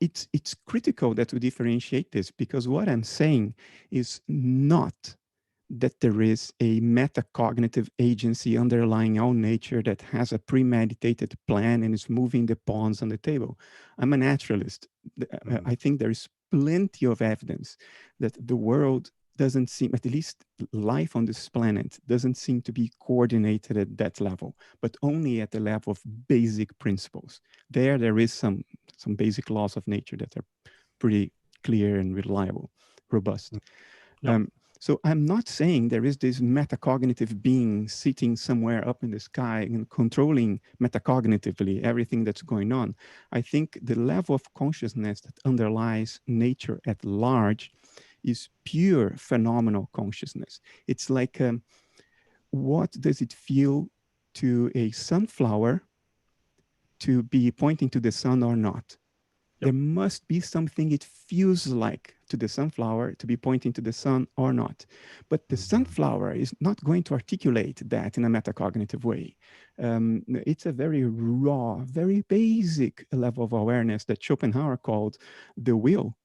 it's critical that we differentiate this, because what I'm saying is not that there is a metacognitive agency underlying our nature that has a premeditated plan and is moving the pawns on the table. I'm a naturalist. I think there is plenty of evidence that the world doesn't seem, at least life on this planet, doesn't seem to be coordinated at that level, but only at the level of basic principles. There is some basic laws of nature that are pretty clear and reliable. robust. Yeah. So I'm not saying there is this metacognitive being sitting somewhere up in the sky and controlling metacognitively everything that's going on. I think the level of consciousness that underlies nature at large is pure phenomenal consciousness. It's like, what does it feel to a sunflower to be pointing to the sun or not? There must be something it feels like to the sunflower to be pointing to the sun or not. But the sunflower is not going to articulate that in a metacognitive way. It's a very raw, very basic level of awareness that Schopenhauer called the will.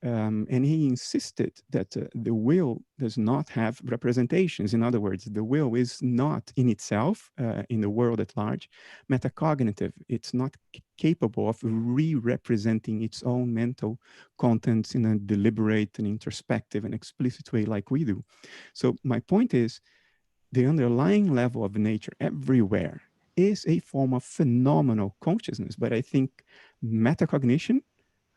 And he insisted that the will does not have representations. In other words, the will is not in itself, in the world at large, metacognitive. It's not capable of re-representing its own mental contents in a deliberate and introspective and explicit way like we do. So my point is, the underlying level of nature everywhere is a form of phenomenal consciousness. But I think metacognition,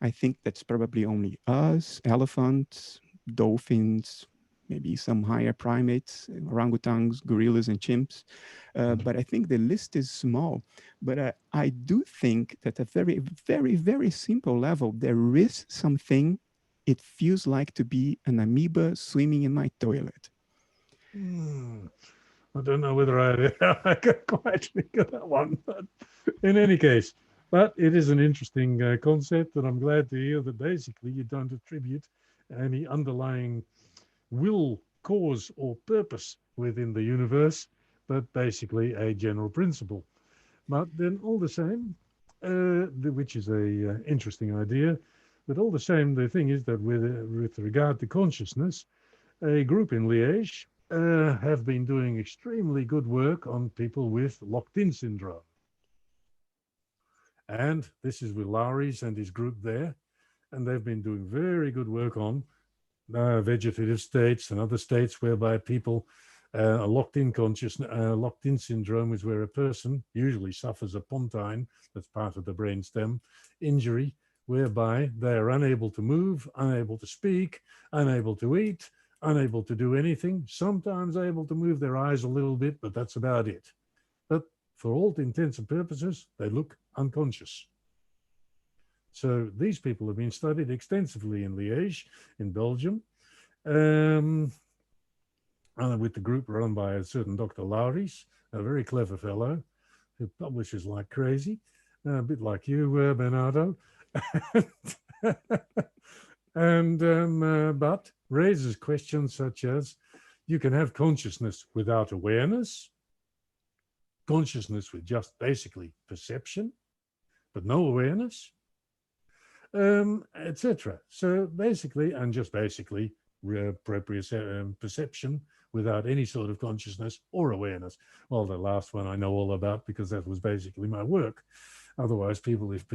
I think that's probably only us, elephants, dolphins, maybe some higher primates, orangutans, gorillas, and chimps. But I think the list is small. But I do think that at a very, very, very simple level, there is something it feels like to be an amoeba swimming in my toilet. I don't know whether I can quite figure that one, but in any case. But it is an interesting concept, and I'm glad to hear that basically you don't attribute any underlying will, cause, or purpose within the universe, but basically a general principle. But then all the same, which is a interesting idea, but all the same, the thing is that with regard to consciousness, a group in Liège have been doing extremely good work on people with locked-in syndrome. And this is with Lowry's and his group there. And they've been doing very good work on vegetative states and other states whereby people are locked in consciousness. Locked-in syndrome is where a person usually suffers a pontine, that's part of the brainstem, injury, whereby they are unable to move, unable to speak, unable to eat, unable to do anything, sometimes able to move their eyes a little bit, but that's about it. But for all intents and purposes, they look unconscious. So these people have been studied extensively in Liège, in Belgium, with the group run by a certain Dr. Lowry's, a very clever fellow who publishes like crazy, a bit like you, Bernardo, but raises questions such as, you can have consciousness without awareness, consciousness with just basically perception, but no awareness, etc. So basically, and just basically, perception without any sort of consciousness or awareness. Well, the last one I know all about because that was basically my work. Otherwise, people, if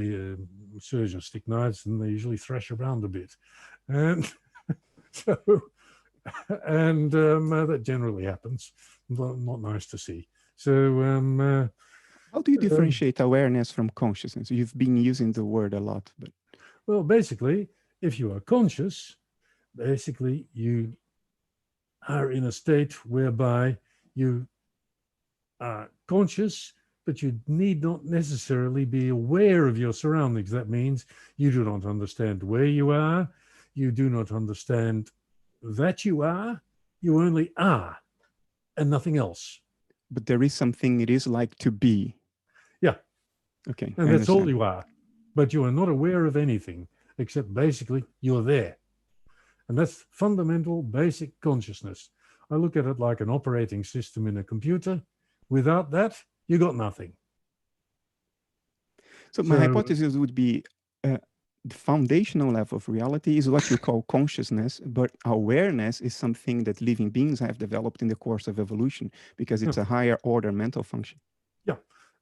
surgeons stick knives, and they usually thrash around a bit. And so, and that generally happens. Not nice to see. So, how do you differentiate awareness from consciousness? You've been using the word a lot, but well, basically, if you are conscious, basically you are in a state whereby you are conscious, but you need not necessarily be aware of your surroundings. That means you do not understand where you are. You do not understand that you are. You only are and nothing else. But there is something it is like to be. Yeah. Okay. And that's all you are. But you are not aware of anything except basically you're there. And that's fundamental, basic consciousness. I look at it like an operating system in a computer. Without that, you got nothing. So my hypothesis would be the foundational level of reality is what you call consciousness, but awareness is something that living beings have developed in the course of evolution because it's a higher order mental function. Yeah.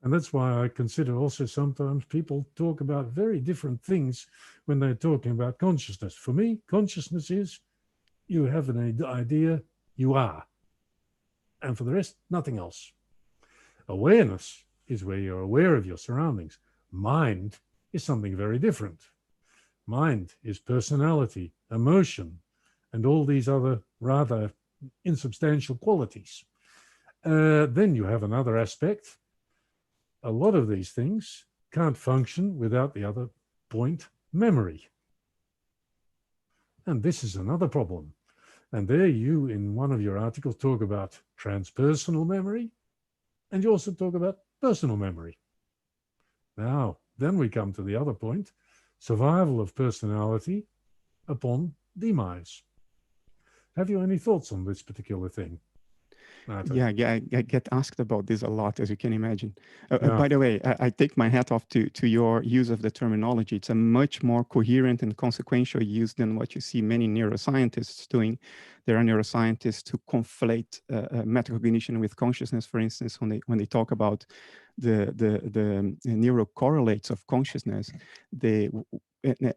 And that's why I consider also sometimes people talk about very different things when they're talking about consciousness. For me, consciousness is you have an idea, you are. And for the rest, nothing else. Awareness is where you're aware of your surroundings. Mind is something very different. Mind is personality, emotion, and all these other rather insubstantial qualities. Then you have another aspect. A lot of these things can't function without the other point, memory. And this is another problem. And there you, in one of your articles, talk about transpersonal memory, and you also talk about personal memory. Now, then we come to the other point, survival of personality upon demise. Have you any thoughts on this particular thing? Yeah, I get asked about this a lot, as you can imagine. Yeah. By the way, I take my hat off to your use of the terminology. It's a much more coherent and consequential use than what you see many neuroscientists doing. There are neuroscientists who conflate metacognition with consciousness, for instance, when they talk about the neurocorrelates of consciousness.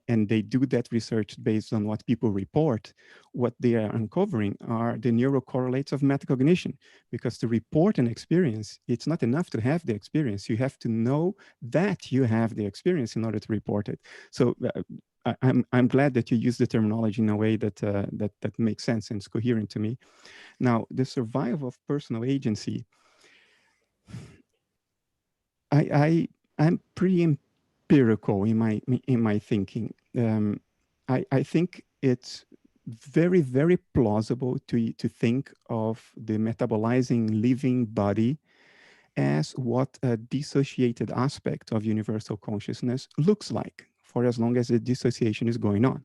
And they do that research based on what people report. What they are uncovering are the neurocorrelates of metacognition, because to report an experience, it's not enough to have the experience. You have to know that you have the experience in order to report it. So I'm glad that you use the terminology in a way that makes sense and is coherent to me. Now, the survival of personal agency, I'm pretty empirical in my thinking. I think it's very, very plausible to think of the metabolizing living body as what a dissociated aspect of universal consciousness looks like, for as long as the dissociation is going on.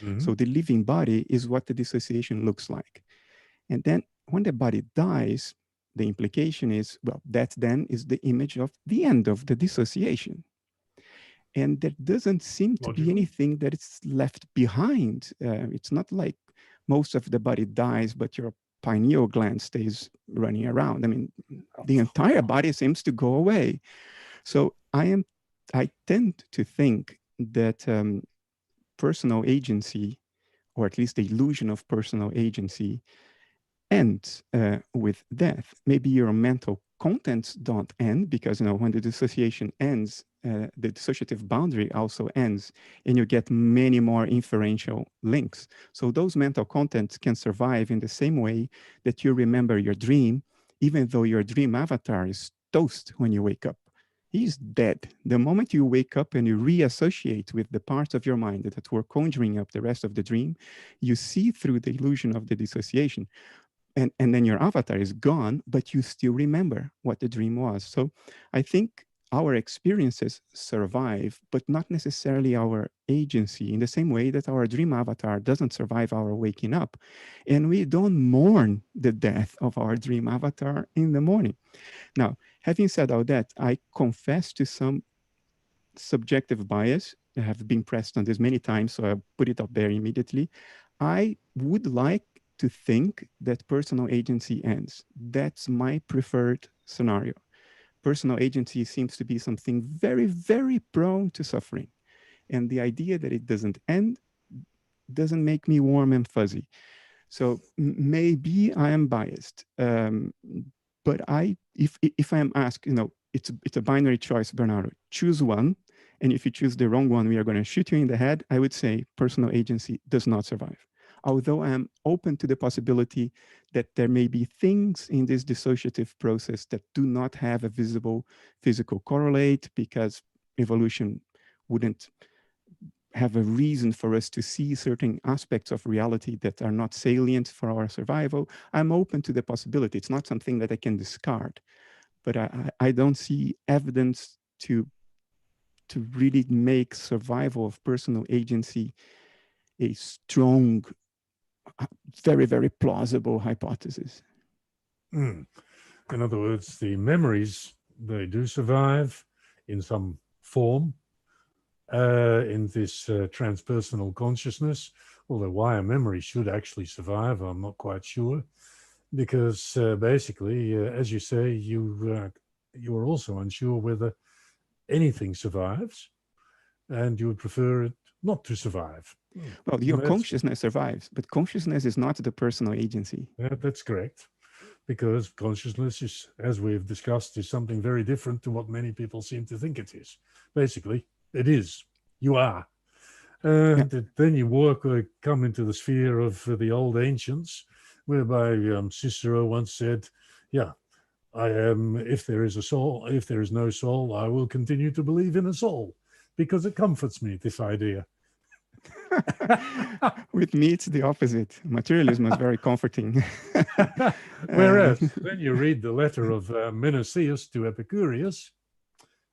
Mm-hmm. So the living body is what the dissociation looks like. And then when the body dies, the implication is, well, that then is the image of the end of the dissociation. And there doesn't seem to be anything that is left behind. It's not like most of the body dies, but your pineal gland stays running around. I mean, the entire body seems to go away. So I tend to think that personal agency, or at least the illusion of personal agency, ends with death. Maybe your mental contents don't end, because when the dissociation ends, the dissociative boundary also ends, and you get many more inferential links. So those mental contents can survive in the same way that you remember your dream, even though your dream avatar is toast when you wake up. He's dead. The moment you wake up and you reassociate with the parts of your mind that were conjuring up the rest of the dream, you see through the illusion of the dissociation. And then your avatar is gone, but you still remember what the dream was. So I think our experiences survive, but not necessarily our agency, in the same way that our dream avatar doesn't survive our waking up. And we don't mourn the death of our dream avatar in the morning. Now, having said all that, I confess to some subjective bias. I have been pressed on this many times, so I'll put it up there immediately. I would like to think that personal agency ends. That's my preferred scenario. Personal agency seems to be something very, very prone to suffering. And the idea that it doesn't end doesn't make me warm and fuzzy. So maybe I am biased. But if I am asked, it's a binary choice, Bernardo, choose one. And if you choose the wrong one, we are going to shoot you in the head. I would say personal agency does not survive. Although I'm open to the possibility that there may be things in this dissociative process that do not have a visible physical correlate, because evolution wouldn't have a reason for us to see certain aspects of reality that are not salient for our survival. I'm open to the possibility. It's not something that I can discard, but I don't see evidence to really make survival of personal agency a strong, very, very plausible hypothesis. In other words, the memories, they do survive in some form in this transpersonal consciousness, although why a memory should actually survive, I'm not quite sure, because basically, as you say, you are also unsure whether anything survives, and you would prefer it not to survive. Well, your consciousness survives, but consciousness is not the personal agency. That's correct, because consciousness is, as we've discussed, is something very different to what many people seem to think it is. Basically, it is. You are. And then you come into the sphere of the old ancients, whereby Cicero once said, yeah, I am, if there is a soul, if there is no soul, I will continue to believe in a soul, because it comforts me, this idea. With me, it's the opposite. Materialism is very comforting. Whereas when you read the letter of Menocius to Epicurus,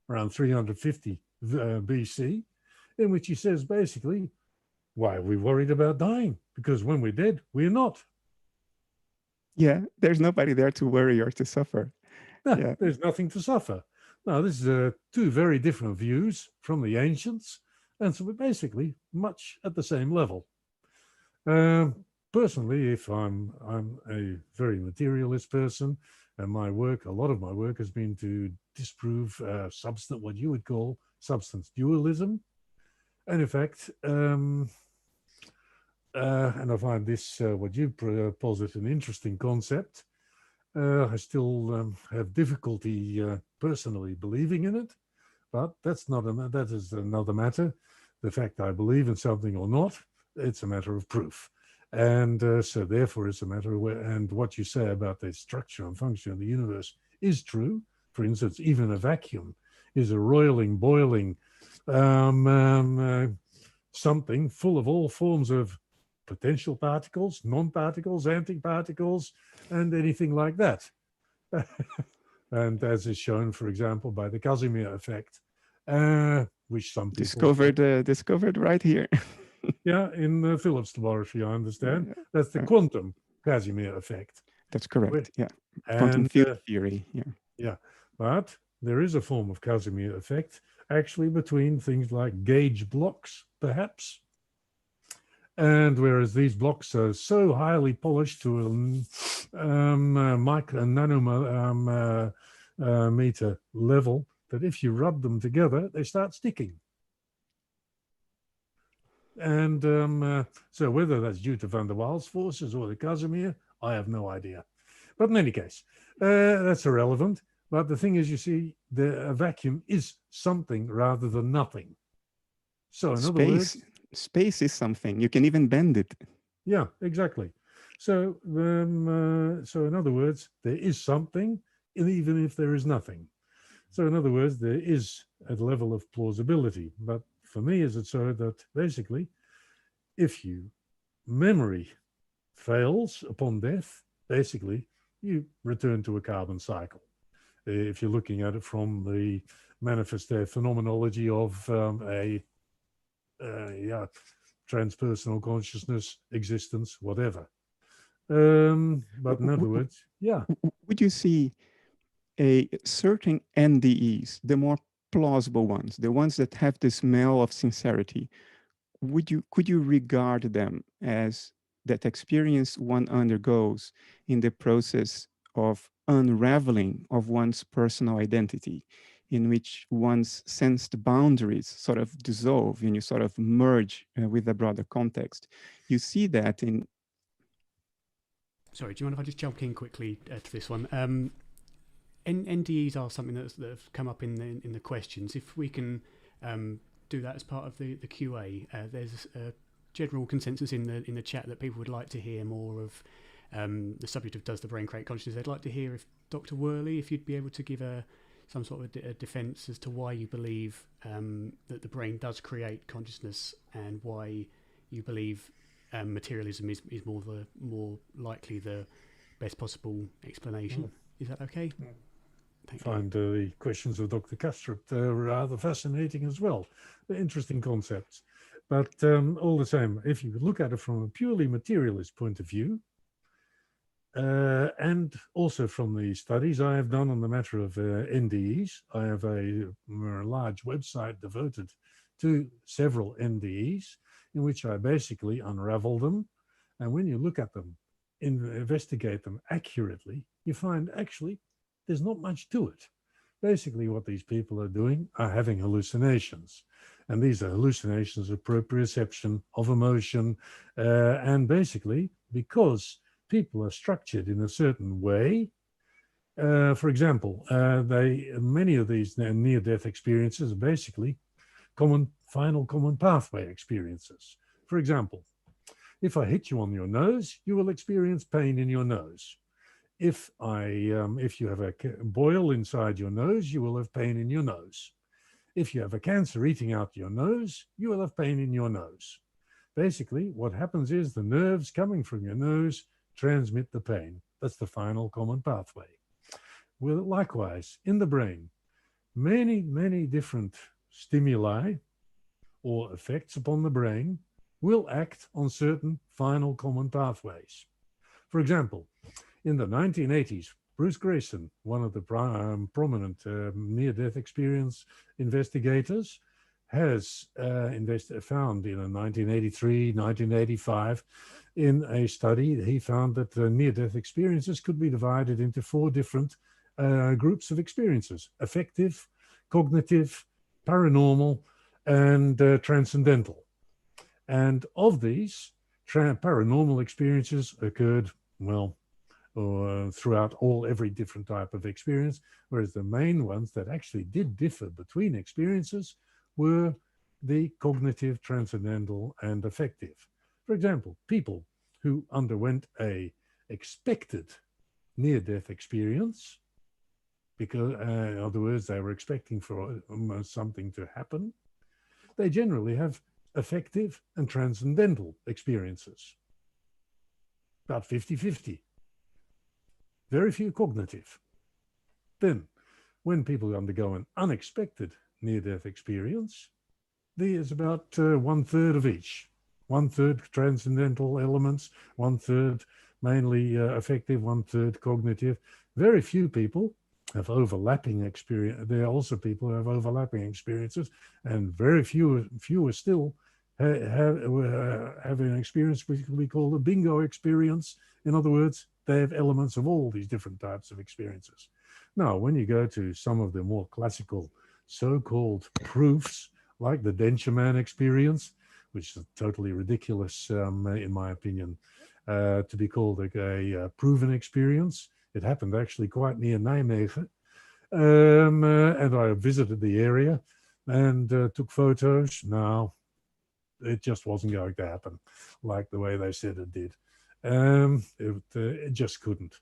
around 350 BC, in which he says basically, why are we worried about dying? Because when we're dead, we're not. Yeah, there's nobody there to worry or to suffer. No, Yeah. There's nothing to suffer. Now, this is two very different views from the ancients, and so we're basically much at the same level. Personally, if I'm a very materialist person, and my work, a lot of my work has been to disprove what you would call substance dualism. And in fact, and I find this, what you posit, an interesting concept. I still have difficulty personally believing in it, but that is another matter. The fact I believe in something or not, it's a matter of proof. And so therefore it's a matter of and what you say about the structure and function of the universe is true. For instance, even a vacuum is a roiling, boiling something full of all forms of potential particles, non-particles, antiparticles, and anything like that. And as is shown, for example, by the Casimir effect, which some people discovered right here. Yeah, in Phillips' laboratory, I understand. That's the quantum Casimir effect. That's correct. Yeah, quantum field theory. Yeah. Yeah, but there is a form of Casimir effect actually between things like gauge blocks, perhaps. And whereas these blocks are so highly polished to nanometer level that if you rub them together, they start sticking. And so whether that's due to van der Waals forces or the Casimir, I have no idea. But in any case, that's irrelevant. But the thing is, you see, a vacuum is something rather than nothing. So in other words, space is something. You can even bend it. Yeah, exactly. So, so in other words, there is something, even if there is nothing. So in other words, there is a level of plausibility. But for me, is it so that basically, if memory fails upon death, basically, you return to a carbon cycle. If you're looking at it from the manifest phenomenology of transpersonal consciousness, existence, whatever. But in other words, yeah. Would you see a certain NDEs, the more plausible ones, the ones that have the smell of sincerity, could you regard them as that experience one undergoes in the process of unraveling of one's personal identity, in which one's sensed boundaries sort of dissolve and you sort of merge with a broader context? You see that in... Sorry, do you mind if I just jump in quickly to this one? NDEs are something that have come up in the questions. If we can do that as part of the QA, there's a general consensus in the chat that people would like to hear more of the subject of does the brain create consciousness. They'd like to hear if Dr. Woerlee, if you'd be able to give some sort of a defense as to why you believe that the brain does create consciousness and why you believe materialism is more likely the best possible explanation. Is that okay? I find the questions of Dr. Kastrup rather fascinating as well. They're interesting concepts. But all the same, if you look at it from a purely materialist point of view, and also from the studies I have done on the matter of NDEs, I have a large website devoted to several NDEs in which I basically unravel them. And when you look at them, investigate them accurately, you find actually there's not much to it. Basically, what these people are doing are having hallucinations. And these are hallucinations of proprioception, of emotion. And basically, because people are structured in a certain way, for example, many of these near-death experiences are basically common final common pathway experiences. For example, if I hit you on your nose, you will experience pain in your nose. If you have a boil inside your nose, you will have pain in your nose. If you have a cancer eating out your nose, you will have pain in your nose. Basically, what happens is the nerves coming from your nose transmit the pain. That's the final common pathway. Well, likewise, in the brain, many, many different stimuli or effects upon the brain will act on certain final common pathways. For example, in the 1980s, Bruce Grayson, one of the prominent near-death experience investigators, has found in 1983, 1985, in a study, he found that near-death experiences could be divided into 4 different groups of experiences: affective, cognitive, paranormal, and transcendental. And of these, paranormal experiences occurred, well, throughout every different type of experience, whereas the main ones that actually did differ between experiences were the cognitive, transcendental, and affective. For example, people who underwent a expected near-death experience, because in other words, they were expecting for something to happen, they generally have affective and transcendental experiences, about 50-50. Very few cognitive. Then, when people undergo an unexpected near-death experience, there's about 1/3 of each. 1/3 transcendental elements, 1/3 mainly affective, 1/3 cognitive. Very few people have overlapping experience. There are also people who have overlapping experiences, and very fewer still have an experience which we call the bingo experience. In other words, they have elements of all these different types of experiences. Now, when you go to some of the more classical so-called proofs, like the Denture Man experience, which is totally ridiculous, in my opinion, to be called a proven experience. It happened actually quite near Nijmegen. And I visited the area and took photos. No, it just wasn't going to happen like the way they said it did. It just couldn't.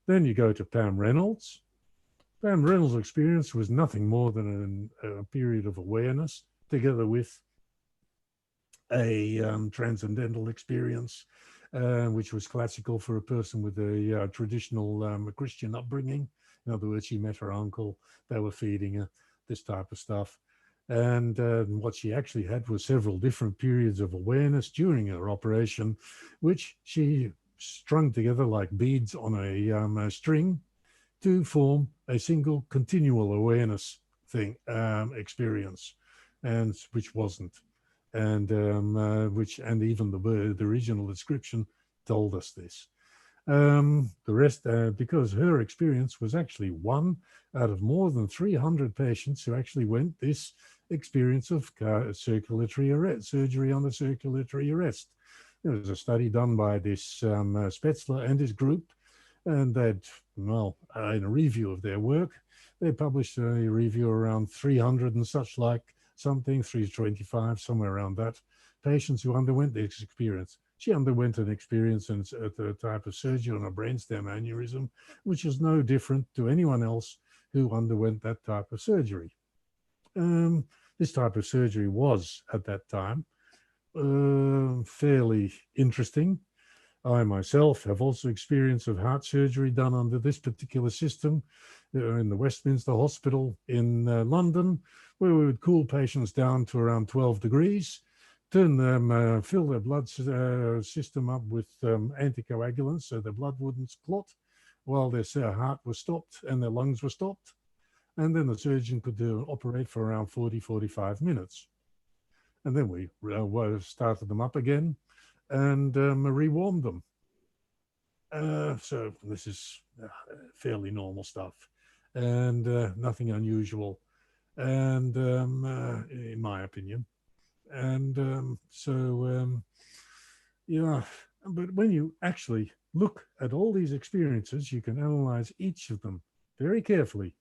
Then you go to Pam Reynolds. Pam Reynolds' experience was nothing more than a period of awareness together with a transcendental experience, which was classical for a person with a traditional Christian upbringing. In other words, she met her uncle, they were feeding her, this type of stuff. And what she actually had was several different periods of awareness during her operation, which she strung together like beads on a string to form a single continual awareness experience, and which wasn't. And even the original description told us this. The rest, because her experience was actually one out of more than 300 patients who actually went this experience of circulatory arrest, surgery on the circulatory arrest. There was a study done by this Spetzler and his group, and they'd, well, in a review of their work, they published a review around 300 and such like, something, 325, somewhere around that, patients who underwent this experience. She underwent an experience at the type of surgery on a brainstem aneurysm, which is no different to anyone else who underwent that type of surgery. This type of surgery was, at that time, fairly interesting. I myself have also experience of heart surgery done under this particular system in the Westminster Hospital in London, where we would cool patients down to around 12 degrees, turn them, fill their blood system up with anticoagulants so their blood wouldn't clot while their heart was stopped and their lungs were stopped. And then the surgeon could operate for around 40-45 minutes. And then we started them up again and rewarmed them. So this is fairly normal stuff and nothing unusual, and in my opinion. And yeah, but when you actually look at all these experiences, you can analyze each of them very carefully.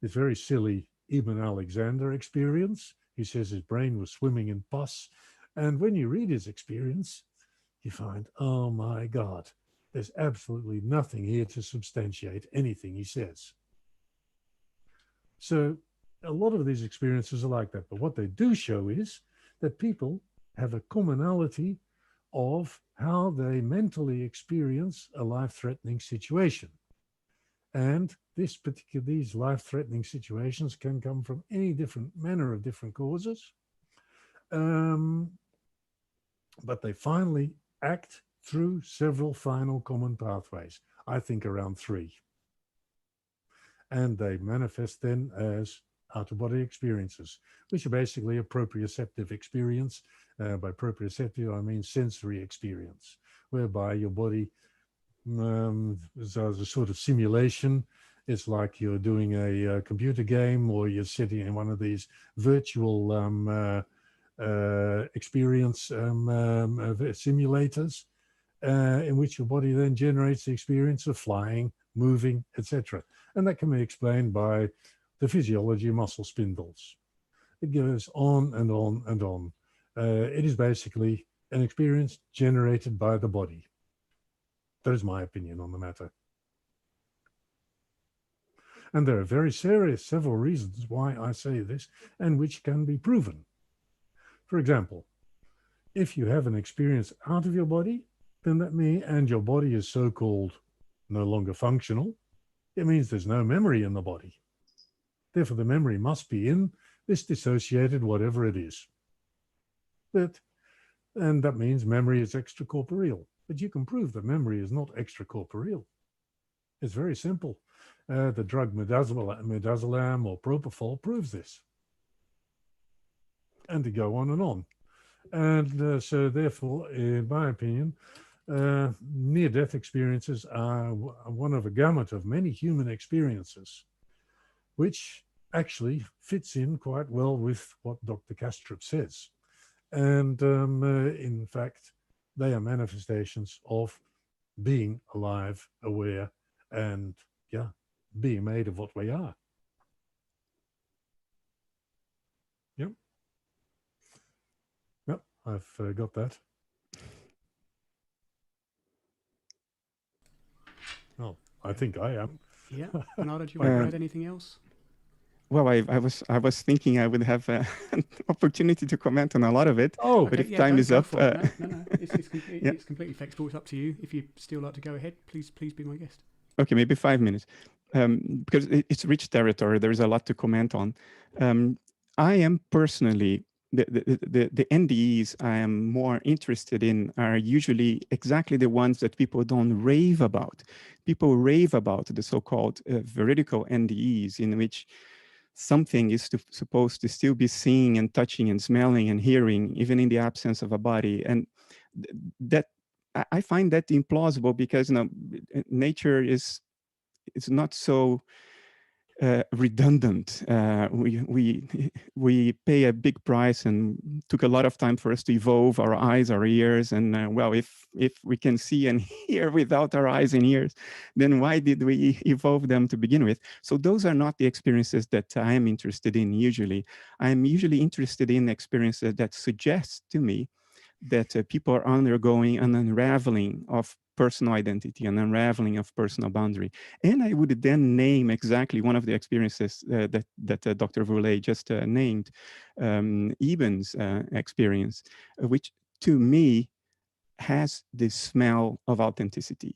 This very silly Ibn Alexander experience He says his brain was swimming in pus. And when you read his experience, you find, oh my God, there's absolutely nothing here to substantiate anything he says. So a lot of these experiences are like that. But what they do show is that people have a commonality of how they mentally experience a life-threatening situation. And these life-threatening situations can come from any manner of different causes. But they finally act through several final common pathways, I think around 3. And they manifest then as out-of-body experiences, which are basically a proprioceptive experience. By proprioceptive, I mean sensory experience, whereby your body is a sort of simulation. It's like you're doing a computer game, or you're sitting in one of these virtual experience simulators, in which your body then generates the experience of flying, moving, etc. And that can be explained by the physiology of muscle spindles. It goes on and on and on. It is basically an experience generated by the body. That is my opinion on the matter. And there are several reasons why I say this, and which can be proven. For example, if you have an experience out of your body, then and your body is so-called no longer functional, it means there's no memory in the body. Therefore, the memory must be in this dissociated whatever it is. And that means memory is extracorporeal. But you can prove that memory is not extracorporeal. It's very simple. The drug midazolam or propofol proves this. And to go on and on. And so therefore, in my opinion, near-death experiences are one of a gamut of many human experiences, which actually fits in quite well with what Dr. Kastrup says. And in fact, they are manifestations of being alive, aware, and being made of what we are. Yep. Yep, I've got that. Oh, I think I am. Yeah. Bernardo, do you want to add anything else? Well, I was thinking I would have an opportunity to comment on a lot of it. Oh, but if time is up, no. It's completely flexible. It's up to you. If you still like to go ahead, please be my guest. Okay, maybe 5 minutes, because it's rich territory. There is a lot to comment on. I am personally the NDEs I am more interested in are usually exactly the ones that people don't rave about. People rave about the so-called veridical NDEs, in which something is supposed to still be seeing and touching and smelling and hearing, even in the absence of a body. And that I find that implausible, because nature is not so redundant. We pay a big price, and took a lot of time for us to evolve our eyes, our ears, and well, if we can see and hear without our eyes and ears, then why did we evolve them to begin with? So those are not the experiences that I am interested in. Usually, I am usually interested in experiences that suggest to me that people are undergoing an unraveling of personal identity, an unraveling of personal boundary. And I would then name exactly one of the experiences that Dr. Woerlee just named, Eben's experience, which to me has the smell of authenticity.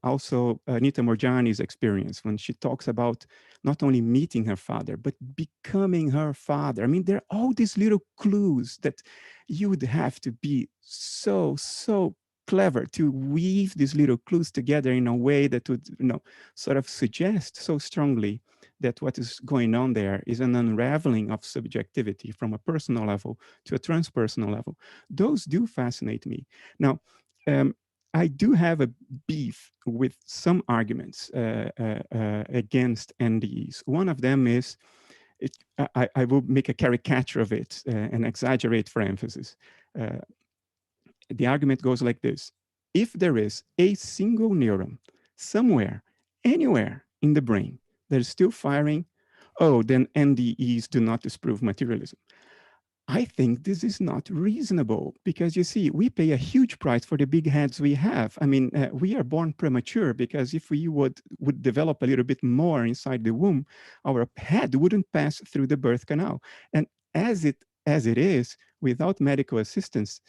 Also, Anita Morjani's experience, when she talks about not only meeting her father, but becoming her father. I mean, there are all these little clues that you would have to be so clever to weave these little clues together in a way that would, sort of suggest so strongly that what is going on there is an unraveling of subjectivity from a personal level to a transpersonal level. Those do fascinate me. Now, I do have a beef with some arguments against NDEs. One of them is, I will make a caricature of it and exaggerate for emphasis. The argument goes like this: if there is a single neuron somewhere, anywhere in the brain that is still firing, oh, then NDEs do not disprove materialism. I think this is not reasonable because you see, we pay a huge price for the big heads we have. I mean, we are born premature because if we would develop a little bit more inside the womb, our head wouldn't pass through the birth canal. And as it is, without medical assistance,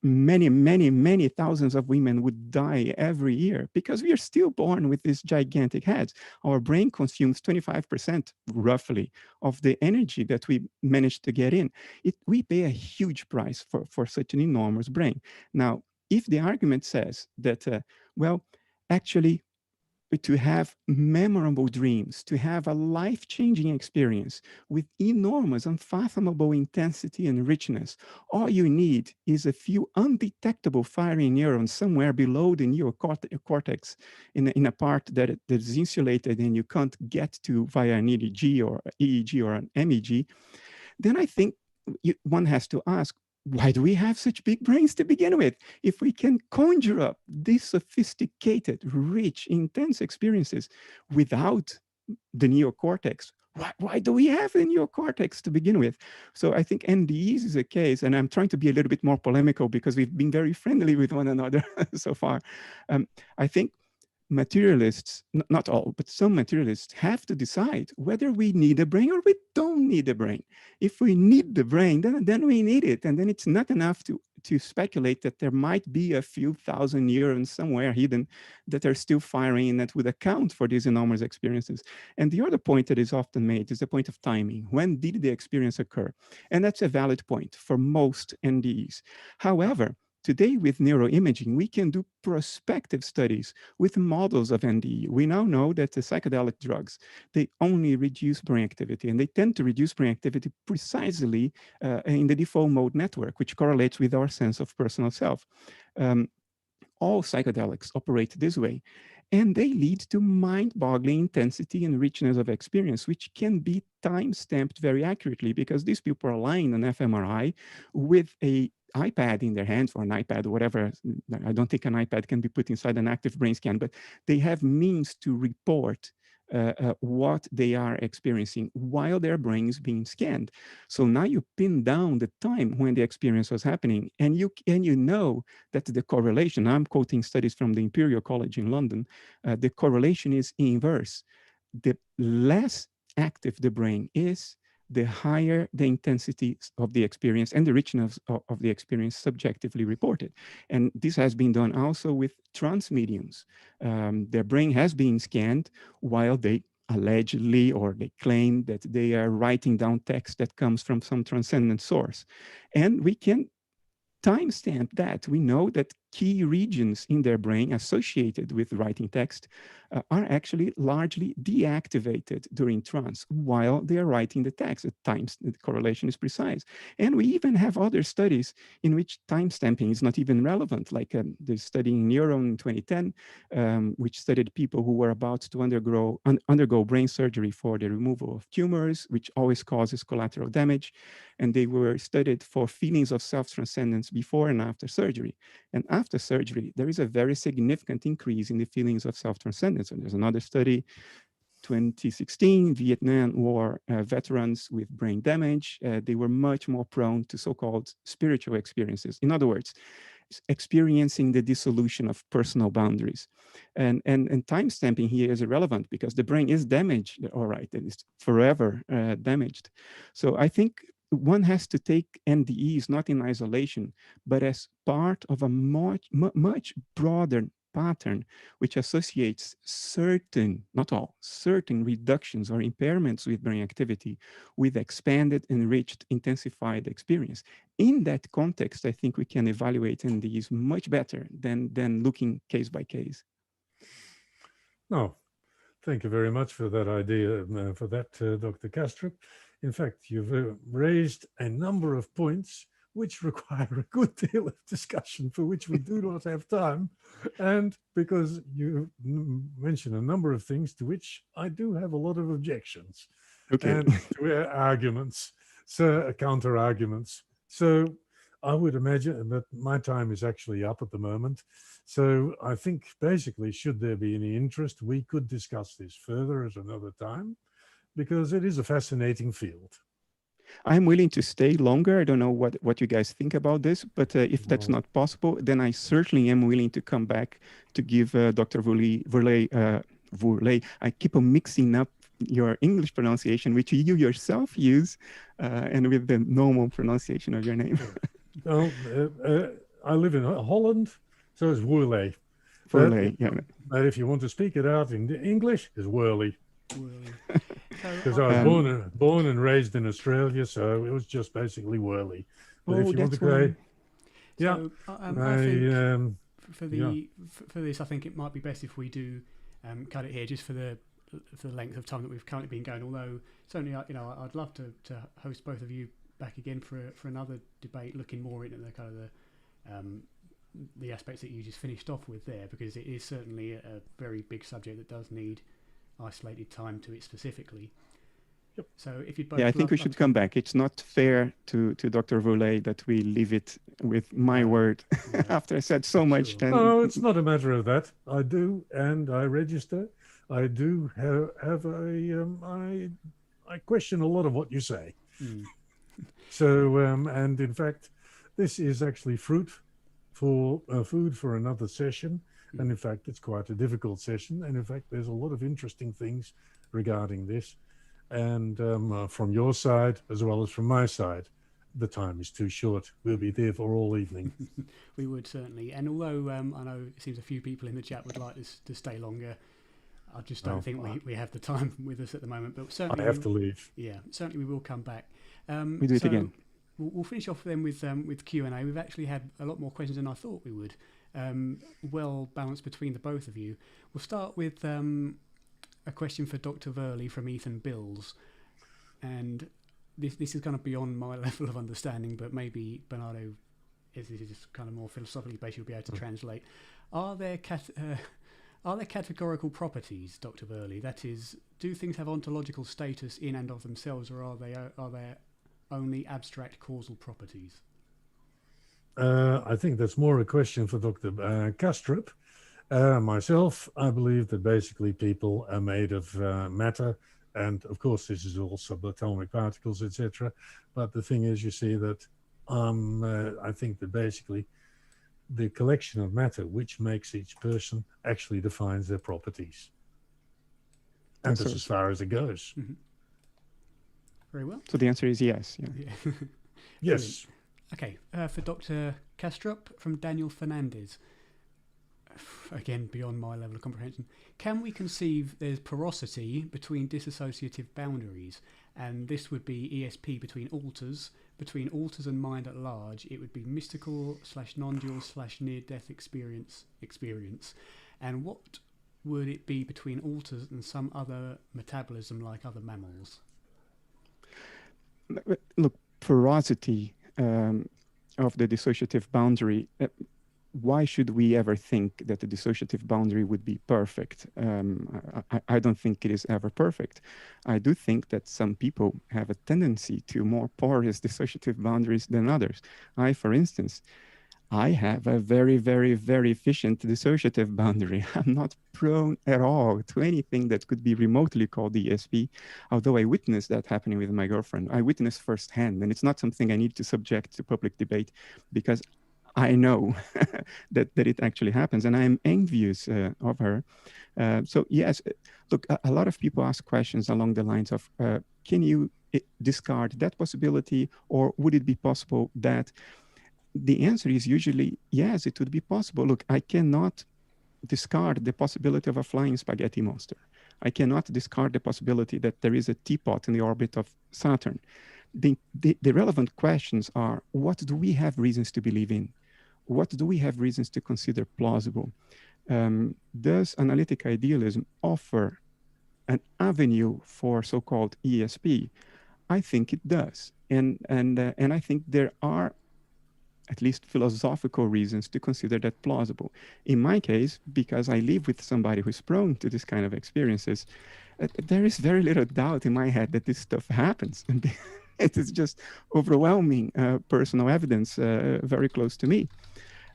many thousands of women would die every year because we are still born with these gigantic heads. Our brain consumes 25% roughly of the energy that we managed to get in. We pay a huge price for such an enormous brain. Now, if the argument says that, well, actually, to have memorable dreams, to have a life-changing experience with enormous, unfathomable intensity and richness, all you need is a few undetectable firing neurons somewhere below the neocortex in a part that is insulated and you can't get to via an EEG or an MEG, then I think one has to ask, why do we have such big brains to begin with? If we can conjure up these sophisticated, rich, intense experiences without the neocortex, why do we have the neocortex to begin with? So I think NDEs is a case, and I'm trying to be a little bit more polemical because we've been very friendly with one another so far. I think materialists, not all, but some materialists have to decide whether we need a brain or we don't need a brain. If we need the brain, then we need it. And then it's not enough to speculate that there might be a few thousand neurons somewhere hidden that are still firing and that would account for these enormous experiences. And the other point that is often made is the point of timing. When did the experience occur? And that's a valid point for most NDEs. However, today, with neuroimaging, we can do prospective studies with models of NDE. We now know that the psychedelic drugs, they only reduce brain activity, and they tend to reduce brain activity precisely in the default mode network, which correlates with our sense of personal self. All psychedelics operate this way, and they lead to mind-boggling intensity and richness of experience, which can be time-stamped very accurately because these people are lying on fMRI with a iPad in their hands, or an iPad, or whatever. I don't think an iPad can be put inside an active brain scan, but they have means to report what they are experiencing while their brain is being scanned. So now you pin down the time when the experience was happening, and you know that the correlation, I'm quoting studies from the Imperial College in London, the correlation is inverse. The less active the brain is, the higher the intensity of the experience and the richness of the experience subjectively reported. And this has been done also with trance mediums. Their brain has been scanned while they allegedly, or they claim that they are writing down text that comes from some transcendent source. And we can timestamp that. We know that key regions in their brain associated with writing text are actually largely deactivated during trance while they are writing the text. At times, the correlation is precise. And we even have other studies in which timestamping is not even relevant, like the study in Neuron in 2010, which studied people who were about to undergo brain surgery for the removal of tumors, which always causes collateral damage. And they were studied for feelings of self-transcendence before and after surgery. And after surgery, there is a very significant increase in the feelings of self-transcendence. And there's another study, 2016, Vietnam War veterans with brain damage. They were much more prone to so-called spiritual experiences. In other words, experiencing the dissolution of personal boundaries. And timestamping here is irrelevant because the brain is damaged, all right, and it's forever damaged. So I think one has to take NDEs not in isolation, but as part of a much broader pattern, which associates certain, not all, certain reductions or impairments with brain activity with expanded, enriched, intensified experience. In that context, I think we can evaluate NDEs much better than looking case by case. No, thank you very much for that idea, for that, Dr. Kastrup. In fact, you've raised a number of points which require a good deal of discussion, for which we do not have time. And because you mentioned a number of things to which I do have a lot of objections, and to arguments, so counter arguments. So I would imagine that my time is actually up at the moment. So I think basically, should there be any interest, we could discuss this further at another time, because it is a fascinating field. I'm willing to stay longer. I don't know what you guys think about this, but if that's Well, not possible, then I certainly am willing to come back to give Dr. Woerlee. I keep on mixing up your English pronunciation, which you yourself use, and with the normal pronunciation of your name. well, I live in Holland, so it's Woerlee. Woerlee, yeah. But if you want to speak it out in English, it's Woerlee. Because I was born and raised in Australia, so it was just basically Woerlee. But if you want to go, yeah, so, I think for this, I think it might be best if we do cut it here, just for the length of time that we've currently been going. Although certainly, I'd love to host both of you back again for another debate, looking more into the kind of the aspects that you just finished off with there, because it is certainly a very big subject that does need isolated time to it specifically. Yep. So if you'd both, I think we should come back. It's not fair to Dr. Woerlee that we leave it with my word after I said so much. Sure. No, it's not a matter of that. I do, and I register. I do have I question a lot of what you say. So, and in fact, this is actually food for another session. And in fact, it's quite a difficult session. And in fact, there's a lot of interesting things regarding this. And from your side, as well as from my side, the time is too short. We'll be there for all evening. We would certainly. And although I know it seems a few people in the chat would like us to stay longer, I just don't think we have the time with us at the moment. But certainly I have to leave. Yeah, certainly we will come back. We do it again. We'll finish off then with Q&A. We've actually had a lot more questions than I thought we would. Well balanced between the both of you. We'll start with a question for Dr. Woerlee from Ethan Bills, and this is kind of beyond my level of understanding, but maybe Bernardo, this is kind of more philosophically based, you'll be able to translate. Are there categorical properties, Dr. Woerlee? That is, do things have ontological status in and of themselves, or are they only abstract causal properties? I think that's more a question for Dr. Kastrup. Myself, I believe that basically people are made of matter, and of course this is all subatomic particles, etc. But the thing is, you see that I think that basically the collection of matter which makes each person actually defines their properties. And that's as far as it goes. Mm-hmm. Very well. So the answer is yes. Yeah. Yes. Okay, for Dr. Kastrup from Daniel Fernandez, again beyond my level of comprehension, can we conceive there's porosity between dissociative boundaries, and this would be ESP between alters and mind at large? It would be mystical / non-dual / near-death experience, and what would it be between alters and some other metabolism like other mammals? Look, porosity of the dissociative boundary, why should we ever think that the dissociative boundary would be perfect? I don't think it is ever perfect. I do think that some people have a tendency to more porous dissociative boundaries than others. For instance, I have a very, very, very efficient dissociative boundary. I'm not prone at all to anything that could be remotely called ESP, although I witnessed that happening with my girlfriend. I witnessed firsthand, and it's not something I need to subject to public debate, because I know that it actually happens, and I'm envious of her. So yes, look, a lot of people ask questions along the lines of, can you discard that possibility, or would it be possible that? The answer is usually yes, it would be possible. Look, I cannot discard the possibility of a flying spaghetti monster. I cannot discard the possibility that there is a teapot in the orbit of Saturn. The relevant questions are, what do we have reasons to believe in? What do we have reasons to consider plausible? Does analytic idealism offer an avenue for so-called ESP? I think it does. And I think there are at least philosophical reasons to consider that plausible. In my case, because I live with somebody who's prone to this kind of experiences, there is very little doubt in my head that this stuff happens. And it is just overwhelming personal evidence very close to me.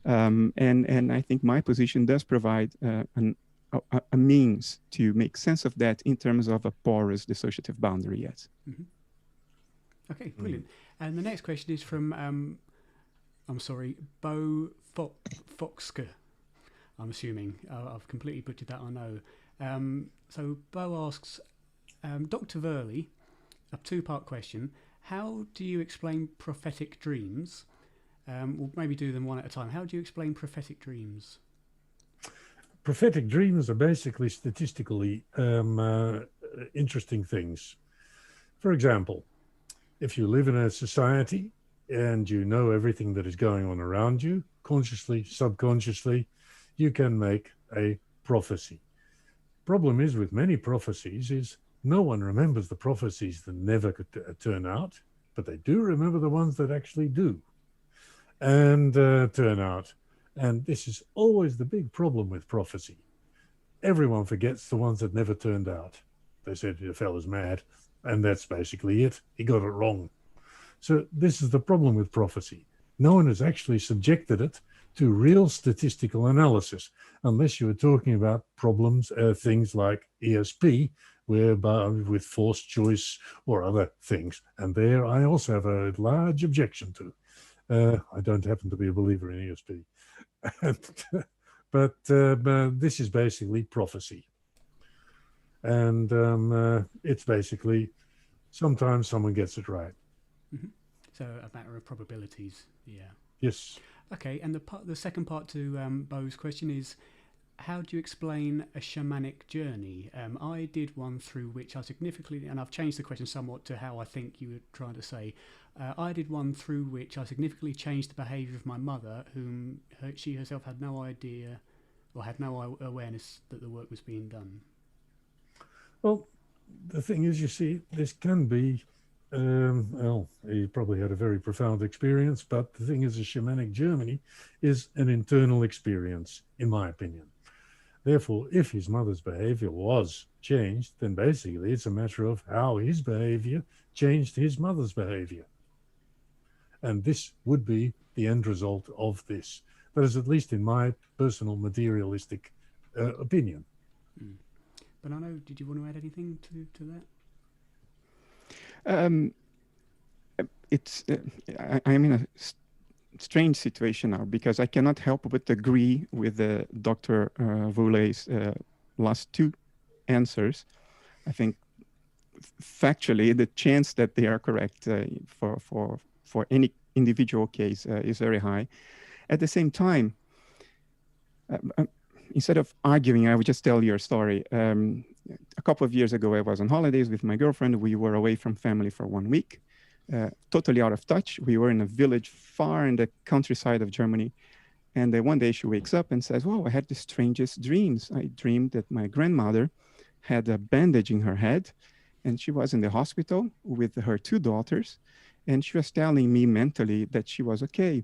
And I think my position does provide a means to make sense of that in terms of a porous dissociative boundary, yes. Mm-hmm. Okay, brilliant. And the next question is from, I'm sorry, Bo Foxker. I'm assuming. I've completely butchered that, I know. So Bo asks, Dr. Woerlee, a two-part question. How do you explain prophetic dreams? We'll maybe do them one at a time. How do you explain prophetic dreams? Prophetic dreams are basically statistically interesting things. For example, if you live in a society and you know everything that is going on around you, consciously, subconsciously, you can make a prophecy. Problem is with many prophecies is no one remembers the prophecies that never could turn out, but they do remember the ones that actually do and turn out. And this is always the big problem with prophecy. Everyone forgets the ones that never turned out. They said the fellow's mad, and that's basically it. He got it wrong. So this is the problem with prophecy. No one has actually subjected it to real statistical analysis, unless you were talking about problems, things like ESP, whereby with forced choice or other things. And there I also have a large objection to. I don't happen to be a believer in ESP. but this is basically prophecy. And it's basically sometimes someone gets it right. Mm-hmm. So a matter of probabilities, yeah. Yes. Okay, and the second part to Bo's question is, how do you explain a shamanic journey? I did one through which I significantly, and I've changed the question somewhat to how I think you were trying to say, I did one through which I significantly changed the behaviour of my mother, whom she herself had no idea or had no awareness that the work was being done. Well, the thing is, you see, this can be, well, he probably had a very profound experience, but the thing is, a shamanic journey is an internal experience, in my opinion. Therefore, if his mother's behavior was changed, then basically it's a matter of how his behavior changed his mother's behavior. And this would be the end result of this. That is at least in my personal materialistic opinion. Mm. But I know, did you want to add anything to that? I'm in a strange situation now because I cannot help but agree with Dr. Woerlee's last two answers. I think factually the chance that they are correct for any individual case is very high. At the same time, instead of arguing, I would just tell you a story. A couple of years ago, I was on holidays with my girlfriend. We were away from family for 1 week, totally out of touch. We were in a village far in the countryside of Germany. And one day she wakes up and says, "Wow, I had the strangest dreams. I dreamed that my grandmother had a bandage in her head and she was in the hospital with her 2 daughters. And she was telling me mentally that she was okay."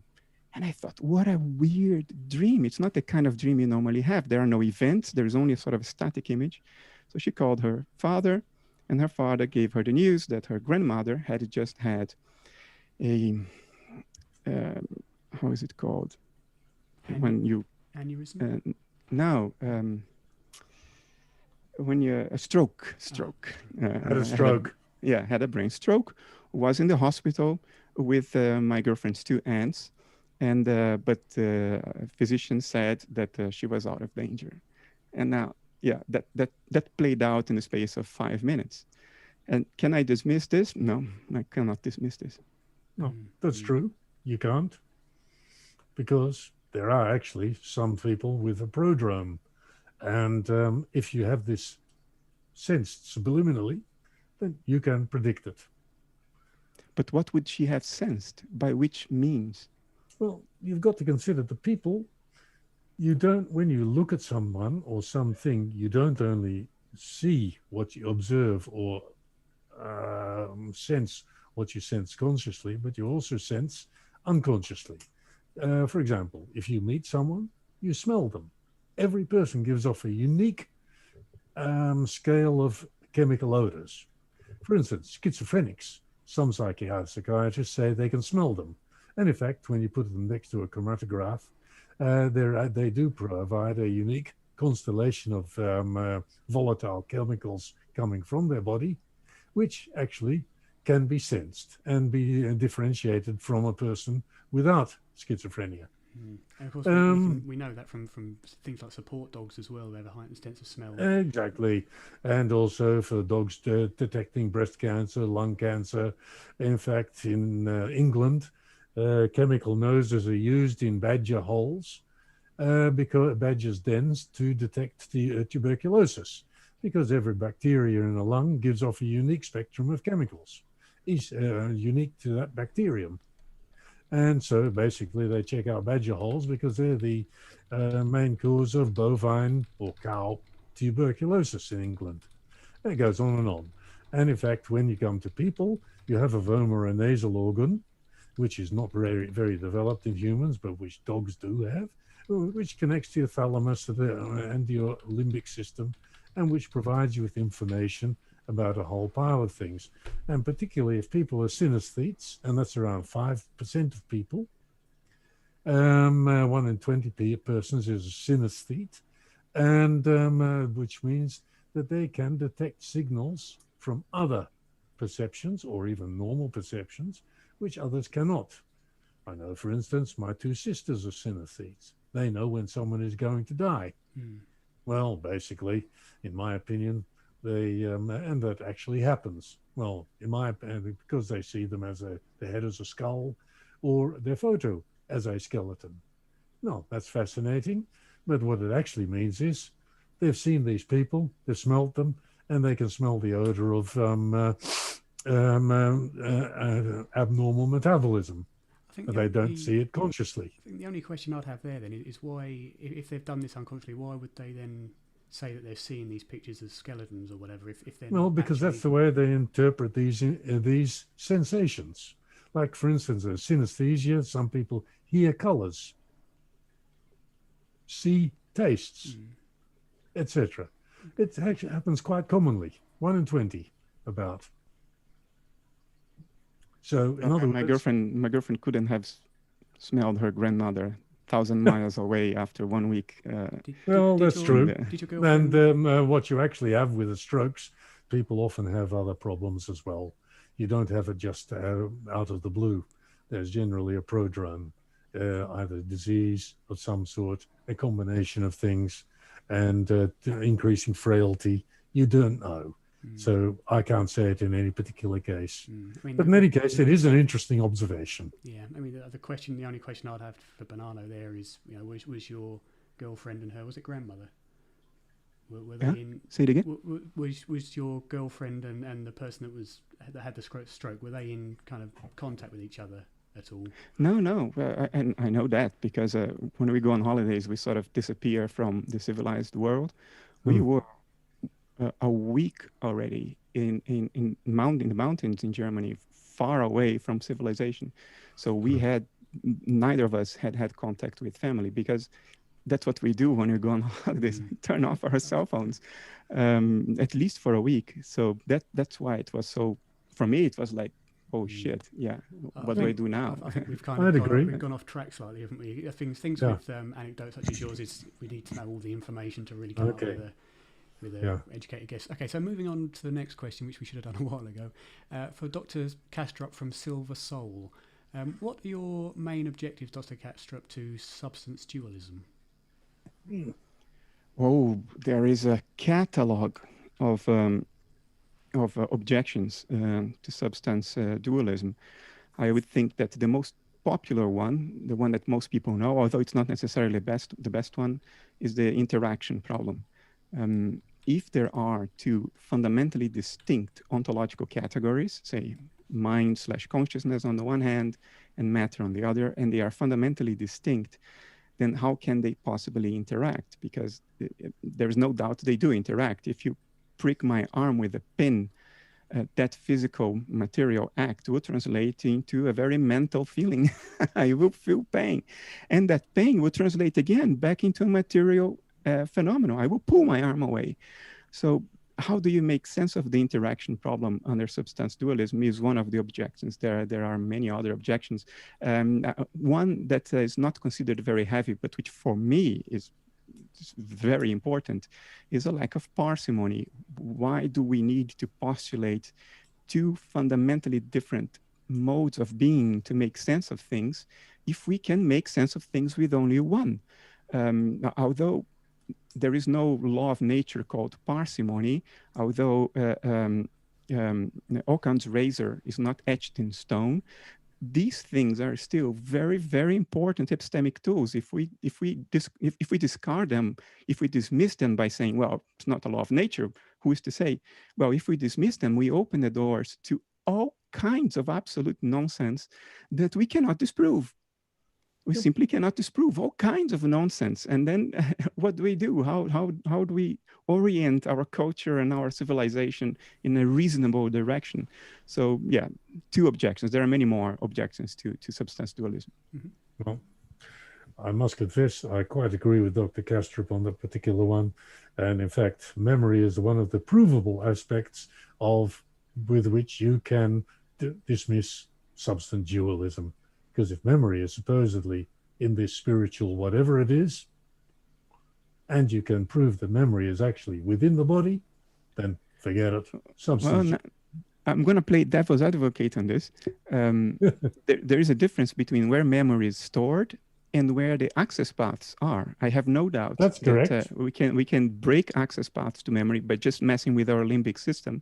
And I thought, what a weird dream. It's not the kind of dream you normally have. There are no events. There's only a sort of static image. So she called her father, and her father gave her the news that her grandmother had just had a, how is it called? When you... Aneurysm? No. When you... A stroke. Had a stroke. Had a brain stroke. Was in the hospital with my girlfriend's 2 aunts. And but the physician said that she was out of danger. And now, that played out in the space of 5 minutes. And can I dismiss this? No, I cannot dismiss this. No, that's true. You can't. Because there are actually some people with a prodrome. And if you have this sensed subliminally, then you can predict it. But what would she have sensed? By which means? Well, you've got to consider the people. You don't, when you look at someone or something, you don't only see what you observe or sense what you sense consciously, but you also sense unconsciously. For example, if you meet someone, you smell them. Every person gives off a unique scale of chemical odors. For instance, schizophrenics. Some psychiatrists say they can smell them. And in fact, when you put them next to a chromatograph, they do provide a unique constellation of volatile chemicals coming from their body, which actually can be sensed and be differentiated from a person without schizophrenia. And of course, we know that from things like support dogs as well. They have a heightened sense of smell. Exactly. And also for dogs detecting breast cancer, lung cancer. In fact, in England, chemical noses are used in badger holes, because badgers' dens, to detect the tuberculosis, because every bacteria in the lung gives off a unique spectrum of chemicals, each unique to that bacterium. And so basically they check out badger holes because they're the main cause of bovine or cow tuberculosis in England. And it goes on and on. And in fact, when you come to people, you have a vomeronasal organ, which is not very, very developed in humans, but which dogs do have, which connects to your thalamus and your limbic system, and which provides you with information about a whole pile of things. And particularly if people are synesthetes, and that's around 5% of people, 1 in 20 persons is a synesthete, and which means that they can detect signals from other perceptions or even normal perceptions, which others cannot. I know, for instance, my 2 sisters are synesthetes. They know when someone is going to die. Well, basically, in my opinion, they and that actually happens. Well, in my opinion, because they see them as the head as a skull, or their photo as a skeleton. No, that's fascinating. But what it actually means is they've seen these people, they've smelt them, and they can smell the odor of abnormal metabolism. But they don't see it consciously. I think the only question I'd have there then is why, if they've done this unconsciously, why would they then say that they're seeing these pictures as skeletons or whatever? If they're well, because actually... that's the way they interpret these sensations. Like, for instance, synesthesia, some people hear colors, see tastes, etc. It actually happens quite commonly, 1 in 20 about. So in other words, my girlfriend couldn't have smelled her grandmother 1,000 miles away after 1 week. That's true. Did your girlfriend... And what you actually have with the strokes, people often have other problems as well. You don't have it just out of the blue. There's generally a prodrome, either disease of some sort, a combination of things, and increasing frailty. You don't know. So I can't say it in any particular case. I mean, but in any case, it is an interesting observation. Yeah, I mean, the only question I'd have for Bernardo there is, you know, was your girlfriend and her, was it grandmother? Were they in, say it again? Was your girlfriend and the person that had the stroke, were they in kind of contact with each other at all? No. And I know that because when we go on holidays, we sort of disappear from the civilized world. We were a week already in the mountains in Germany, far away from civilization. So we neither of us had contact with family, because that's what we do when we go on holidays, turn off our cell phones, at least for a week. So that's why it was so, for me, it was like, oh shit, yeah, what do I do now? I think we've kind of gone off track slightly, haven't we? Things with anecdotes such as yours is we need to know all the information to really come up with an educated guess. Okay, so moving on to the next question, which we should have done a while ago. For Dr. Kastrup from Silver Soul, what are your main objectives, Dr. Kastrup, to substance dualism? Oh, there is a catalog of objections to substance dualism. I would think that the most popular one, the one that most people know, although it's not necessarily the best one, is the interaction problem. If there are 2 fundamentally distinct ontological categories, say mind/consciousness on the one hand and matter on the other, and they are fundamentally distinct, then how can they possibly interact? Because there's no doubt they do interact. If you prick my arm with a pin, that physical material act will translate into a very mental feeling. I will feel pain. And that pain will translate again back into a material phenomenon. I will pull my arm away. So how do you make sense of the interaction problem under substance dualism is one of the objections. There are many other objections. One that is not considered very heavy, but which for me is very important, is a lack of parsimony. Why do we need to postulate two fundamentally different modes of being to make sense of things if we can make sense of things with only one. Although there is no law of nature called parsimony, although Occam's razor is not etched in stone, these things are still very, very important epistemic tools. If we discard them, if we dismiss them by saying, well, it's not a law of nature, who is to say? Well, if we dismiss them, we open the doors to all kinds of absolute nonsense that we cannot disprove. We simply cannot disprove all kinds of nonsense. And then what do? How do we orient our culture and our civilization in a reasonable direction? So yeah, two objections. There are many more objections to substance dualism. Mm-hmm. Well, I must confess, I quite agree with Dr. Kastrup on that particular one. And in fact, memory is one of the provable aspects with which you can dismiss substance dualism. Because if memory is supposedly in this spiritual whatever it is, and you can prove that memory is actually within the body, then forget it. Substance. Well, I'm going to play devil's advocate on this. There is a difference between where memory is stored and where the access paths are. I have no doubt That's correct. that we can break access paths to memory by just messing with our limbic system,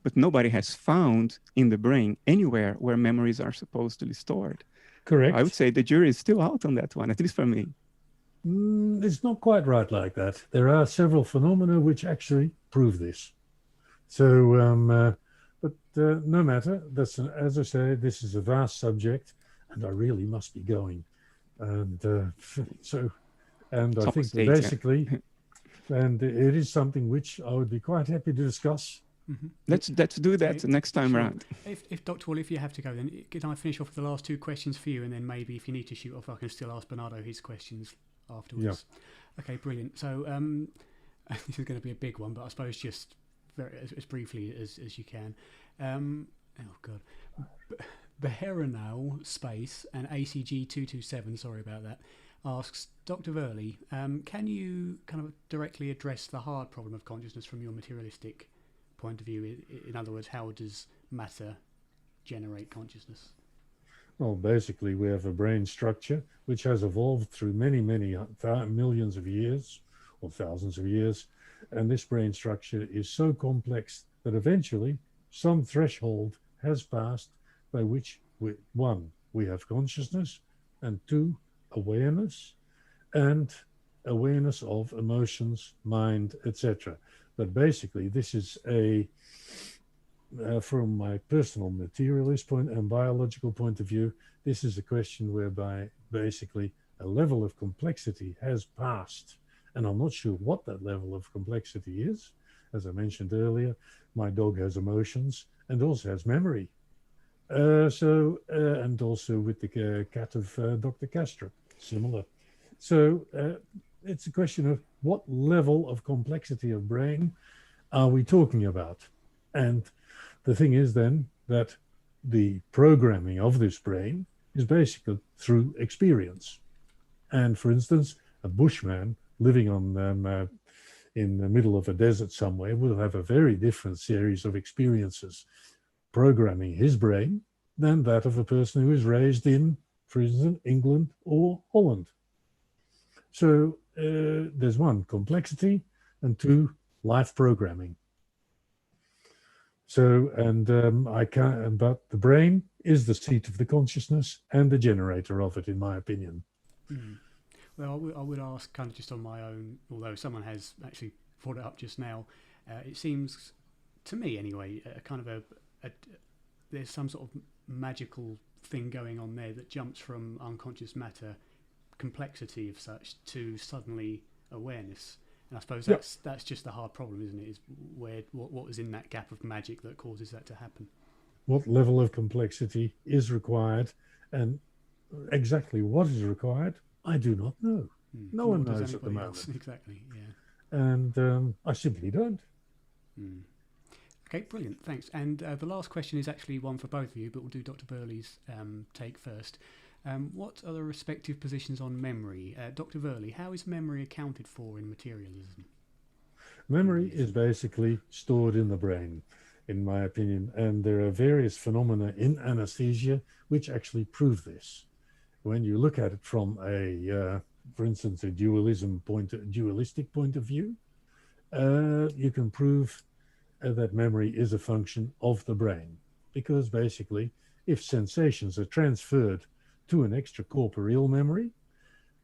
but nobody has found in the brain anywhere where memories are supposedly stored. Correct. I would say the jury is still out on that one, at least for me. It's not quite right like that. There are several phenomena which actually prove this. So, but no matter. As I say, this is a vast subject, and I really must be going. And I think basically, and it is something which I would be quite happy to discuss. Mm-hmm. Let's do that next time around. If Dr. Woerlee, if you have to go, then can I finish off with the last two questions for you, and then maybe if you need to shoot off, I can still ask Bernardo his questions afterwards. Yeah. Okay, brilliant. So this is going to be a big one, but I suppose just very as briefly as you can. Oh God. Beherenau Space and ACG 227, sorry about that, asks, Dr. Woerlee, can you kind of directly address the hard problem of consciousness from your materialistic point of view? In other words, how does matter generate consciousness? Well, basically, we have a brain structure which has evolved through many, many millions of years or thousands of years. And this brain structure is so complex that eventually some threshold has passed by which, one, we have consciousness, and two, awareness, and awareness of emotions, mind, etc. But basically, this is from my personal materialist point and biological point of view, this is a question whereby basically a level of complexity has passed. And I'm not sure what that level of complexity is. As I mentioned earlier, my dog has emotions and also has memory. And also with the cat of Dr. Kastrup, similar. So it's a question of what level of complexity of brain are we talking about? And the thing is then that the programming of this brain is basically through experience. And for instance, a bushman living on in the middle of a desert somewhere will have a very different series of experiences programming his brain than that of a person who is raised in, for instance, England or Holland. So there's one, complexity, and two, life programming. So, and I can't, but the brain is the seat of the consciousness and the generator of it, in my opinion. Mm. Well, I would ask kind of just on my own, although someone has actually brought it up just now, it seems, to me anyway, kind of there's some sort of magical thing going on there that jumps from unconscious matter, complexity of such, to suddenly awareness. And I suppose that's just the hard problem, isn't it? Is what is in that gap of magic that causes that to happen? What level of complexity is required, and exactly what is required, I do not know. No one knows at the moment. Exactly, yeah. And I simply don't. Mm. Okay, brilliant, thanks. And the last question is actually one for both of you, but we'll do Dr. Woerlee's take first. What are the respective positions on memory? Dr. Woerlee, how is memory accounted for in materialism? Memory is basically stored in the brain. in my opinion. And there are various phenomena in anesthesia which actually prove this. When you look at it from a, for instance, a dualistic point of view, you can prove that memory is a function of the brain. Because basically, if sensations are transferred to an extracorporeal memory,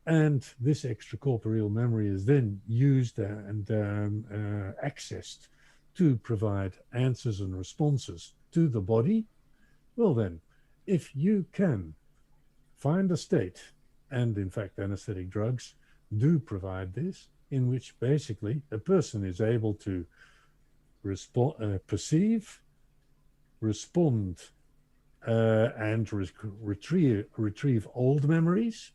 and this extracorporeal memory is then used and accessed to provide answers and responses to the body, well then, if you can find a state, and in fact anesthetic drugs do provide this, in which basically a person is able to perceive, respond, and retrieve old memories.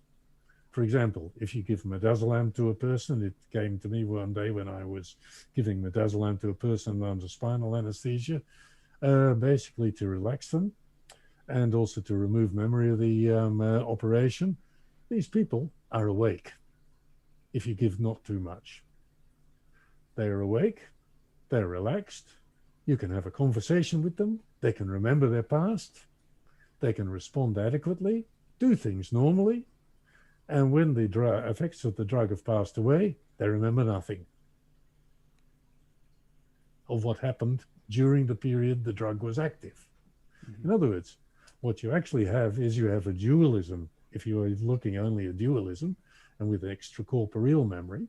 For example, if you give midazolam to a person, it came to me one day when I was giving midazolam to a person under spinal anesthesia, basically to relax them and also to remove memory of the operation. These people are awake if you give not too much. They are awake, they're relaxed, you can have a conversation with them, they can remember their past, they can respond adequately, do things normally, and when the effects of the drug have passed away, they remember nothing of what happened during the period the drug was active. In other words, what you actually have is you have a dualism. If you are looking only at dualism and with extracorporeal memory,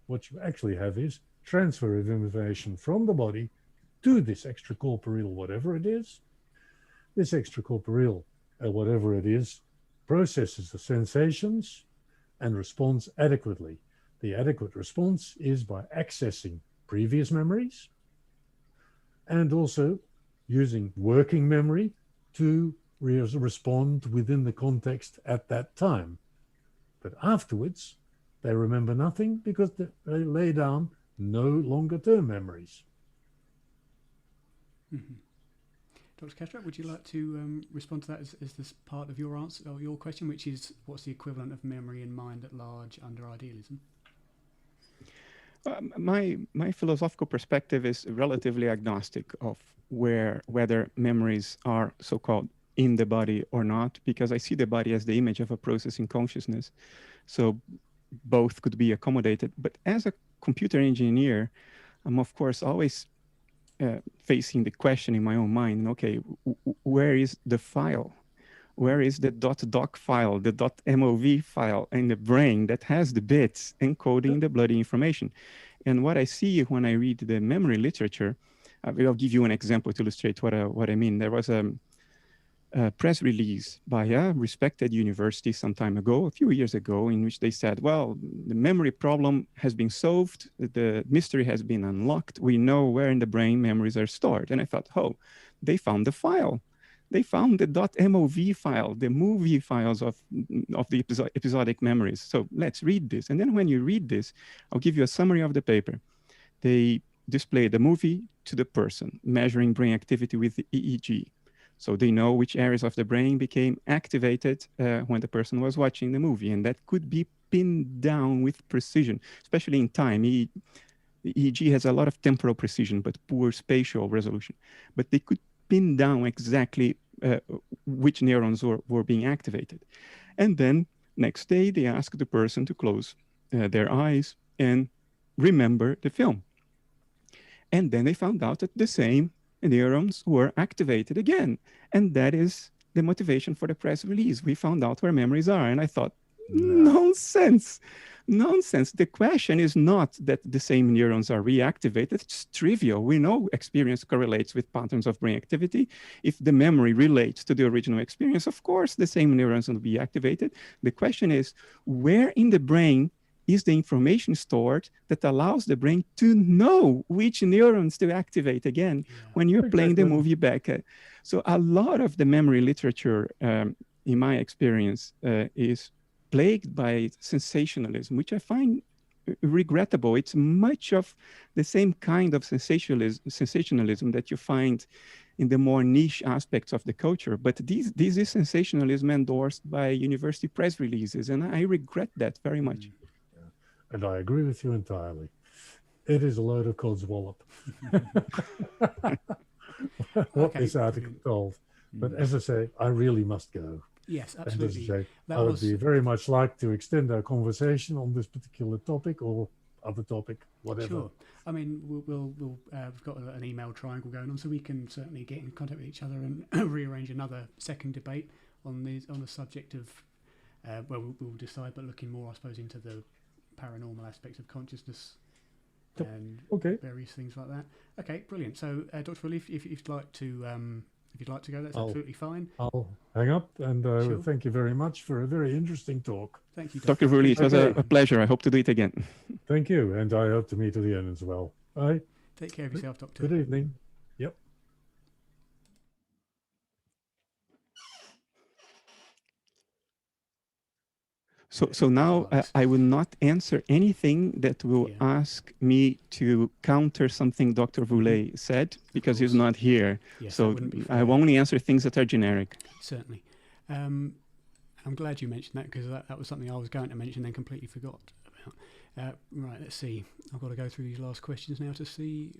what you actually have is transfer of information from the body to this extracorporeal whatever it is. This extracorporeal whatever it is processes the sensations and responds adequately. The adequate response is by accessing previous memories and also using working memory to respond within the context at that time. But afterwards, they remember nothing because they lay down no longer term memories. Mm-hmm. Dr. Kastrup, would you like to respond to that as this part of your answer or your question, which is what's the equivalent of memory and mind at large under idealism? My philosophical perspective is relatively agnostic of whether memories are so-called in the body or not, because I see the body as the image of a processing consciousness. So both could be accommodated. But as a computer engineer, I'm of course always facing the question in my own mind, okay, where is the file? Where is the .doc file, the .mov file in the brain that has the bits encoding the bloody information? And what I see when I read the memory literature, I'll give you an example to illustrate what I mean. There was a press release by a respected university some time ago, a few years ago, in which they said, well, the memory problem has been solved, the mystery has been unlocked, we know where in the brain memories are stored. And I thought, oh, they found the file. They found the .mov file, the movie files of the episodic memories. So let's read this. And then when you read this, I'll give you a summary of the paper. They display the movie to the person, measuring brain activity with the EEG. So they know which areas of the brain became activated when the person was watching the movie. And that could be pinned down with precision, especially in time. The EEG has a lot of temporal precision, but poor spatial resolution. But they could pin down exactly which neurons were being activated. And then next day, they ask the person to close their eyes and remember the film. And then they found out that the same neurons were activated again. And that is the motivation for the press release. We found out where memories are. And I thought, nonsense. The question is not that the same neurons are reactivated. It's trivial. We know experience correlates with patterns of brain activity. If the memory relates to the original experience, of course, the same neurons will be activated. The question is, where in the brain is the information stored that allows the brain to know which neurons to activate again when you're playing the movie back? So a lot of the memory literature, in my experience, is plagued by sensationalism, which I find regrettable. It's much of the same kind of sensationalism that you find in the more niche aspects of the culture. But this is sensationalism endorsed by university press releases, and I regret that very much. Yeah. And I agree with you entirely. It is a load of codswallop. what this article told. But as I say, I really must go. Yes, absolutely. And as I say, I would be very much like to extend our conversation on this particular topic or other topic, whatever. Sure. I mean, we've got an email triangle going on, so we can certainly get in contact with each other and rearrange another second debate on the subject of, well, we'll decide, but looking more, I suppose, into the paranormal aspects of consciousness and various things like that. Okay, brilliant. So, Dr. Woerlee, if you'd like to go, that's absolutely fine. I'll hang up, and thank you very much for a very interesting talk. Thank you, Dr. Woerlee. It was a pleasure. I hope to do it again. Thank you, and I hope to meet you again as well. Bye. Take care of yourself, Doctor. Good evening. Yep. So now I will not answer anything that will ask me to counter something Dr. Woerlee said, because he's not here. Yes, so I will only answer things that are generic. Certainly. I'm glad you mentioned that, because that was something I was going to mention then completely forgot about. Right, let's see. I've got to go through these last questions now to see.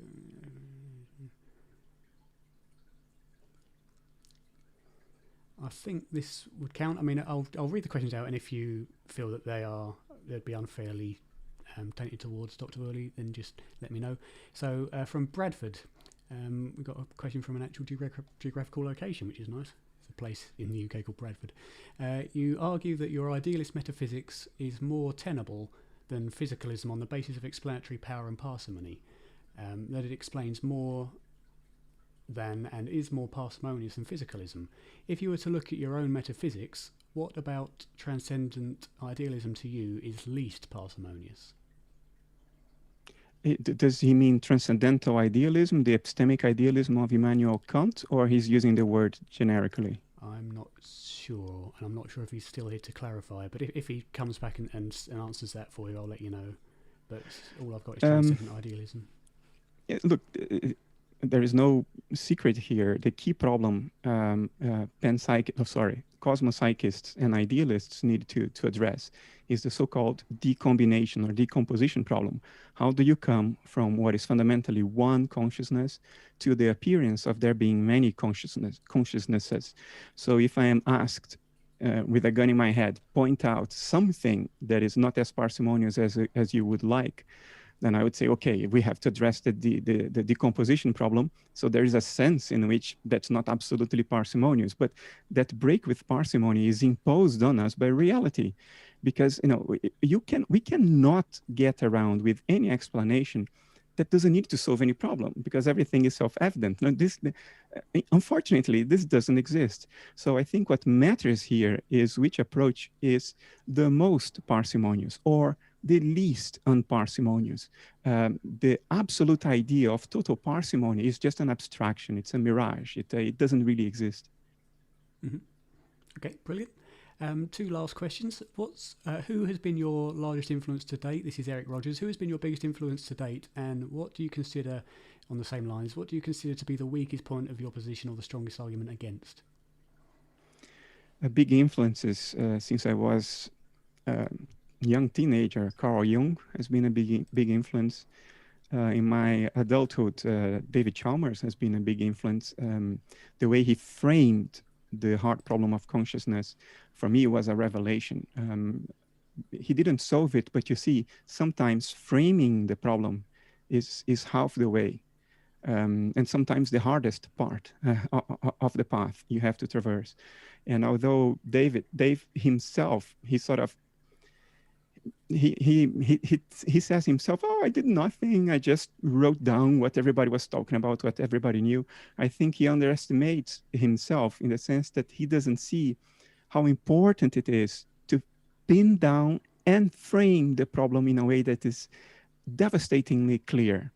I think this would count. I mean, I'll read the questions out, and if you feel that they'd be unfairly tainted towards Dr. Woerlee, then just let me know. So from Bradford, we've got a question from an actual geographical location, which is nice. It's a place in the UK called Bradford. You argue that your idealist metaphysics is more tenable than physicalism on the basis of explanatory power and parsimony, that it explains more than and is more parsimonious than physicalism. If you were to look at your own metaphysics, what about transcendent idealism to you is least parsimonious? Does he mean transcendental idealism, the epistemic idealism of Immanuel Kant, or he's using the word generically? I'm not sure, and I'm not sure if he's still here to clarify, but if he comes back and answers that for you, I'll let you know. But all I've got is transcendent idealism. Yeah, look, there is no secret here. The key problem cosmopsychists and idealists need to address is the so-called decombination or decomposition problem. How do you come from what is fundamentally one consciousness to the appearance of there being many consciousnesses? So if I am asked with a gun in my head, point out something that is not as parsimonious as you would like, then I would say, okay, we have to address the decomposition problem. So there is a sense in which that's not absolutely parsimonious, but that break with parsimony is imposed on us by reality, because we cannot get around with any explanation that doesn't need to solve any problem, because everything is self-evident. Now, unfortunately, this doesn't exist. So I think what matters here is which approach is the most parsimonious or the least unparsimonious. The absolute idea of total parsimony is just an abstraction. It's a mirage. It doesn't really exist. Mm-hmm. Okay, brilliant. Two last questions. Who has been your largest influence to date? This is Eric Rogers. Who has been your biggest influence to date? And what do you consider, on the same lines, what do you consider to be the weakest point of your position or the strongest argument against? Big influences since I was young teenager. Carl Jung has been a big influence. In my adulthood, David Chalmers has been a big influence. The way he framed the hard problem of consciousness, for me, was a revelation. He didn't solve it, but you see, sometimes framing the problem is half the way. And sometimes the hardest part of the path you have to traverse. And although Dave himself, he says himself, oh, I did nothing. I just wrote down what everybody was talking about, what everybody knew. I think he underestimates himself in the sense that he doesn't see how important it is to pin down and frame the problem in a way that is devastatingly clear.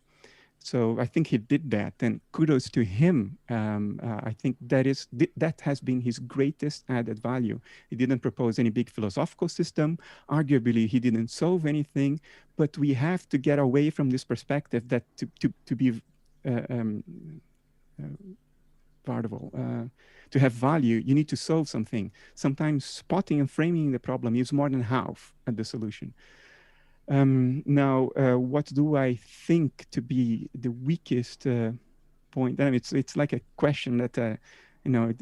So I think he did that, and kudos to him. I think that has been his greatest added value. He didn't propose any big philosophical system. Arguably, he didn't solve anything, but we have to get away from this perspective that to be valuable, to have value, you need to solve something. Sometimes spotting and framing the problem is more than half at the solution. Now, what do I think to be the weakest point. I mean, it's like a question that, you're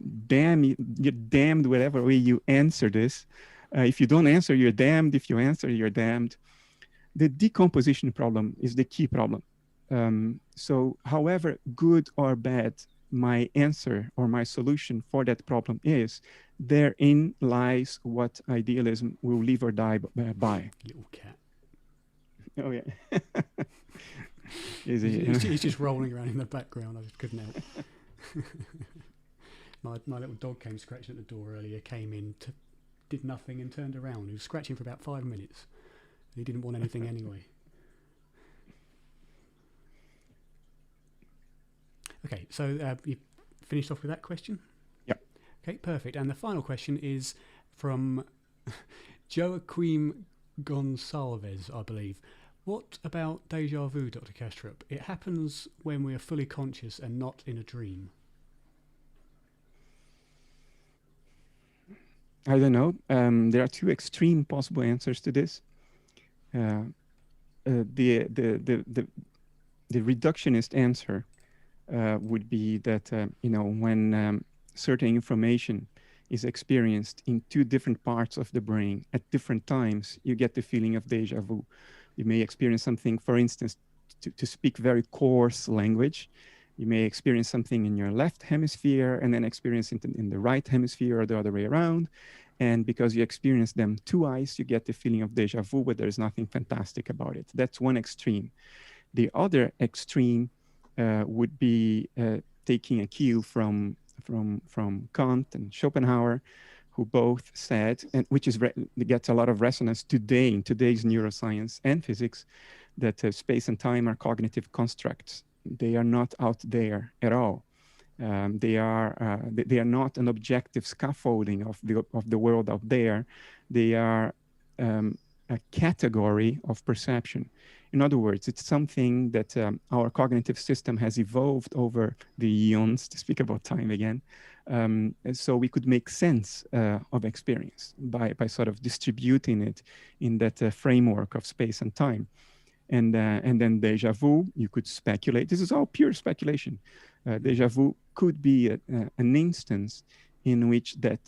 damned whatever way you answer this. If you don't answer, you're damned. If you answer, you're damned. The decomposition problem is the key problem. So however good or bad my answer or my solution for that problem is, therein lies what idealism will live or die by. Little cat. Oh, yeah. He's just rolling around in the background. I just couldn't help. my little dog came scratching at the door earlier, came in, did nothing and turned around. He was scratching for about 5 minutes. He didn't want anything anyway. Okay, so you finished off with that question? Yep. Okay, perfect. And the final question is from Joaquim Gonsalves, I believe. What about deja vu, Dr. Kastrup? It happens when we are fully conscious and not in a dream. I don't know. There are two extreme possible answers to this. The reductionist answer would be that when certain information is experienced in two different parts of the brain at different times, you get the feeling of deja vu. You may experience something, for instance, to speak very coarse language. You may experience something in your left hemisphere and then experience it in the right hemisphere or the other way around. And because you experience them twice, you get the feeling of deja vu, but there's nothing fantastic about it. That's one extreme. The other extreme would be taking a cue from Kant and Schopenhauer, who both said, and which gets a lot of resonance today in today's neuroscience and physics, that space and time are cognitive constructs. They are not out there at all. They are not an objective scaffolding of the world out there. They are a category of perception. In other words, it's something that our cognitive system has evolved over the eons, to speak about time again. So we could make sense of experience by sort of distributing it in that framework of space and time. And then deja vu, you could speculate. This is all pure speculation. Deja vu could be an instance in which that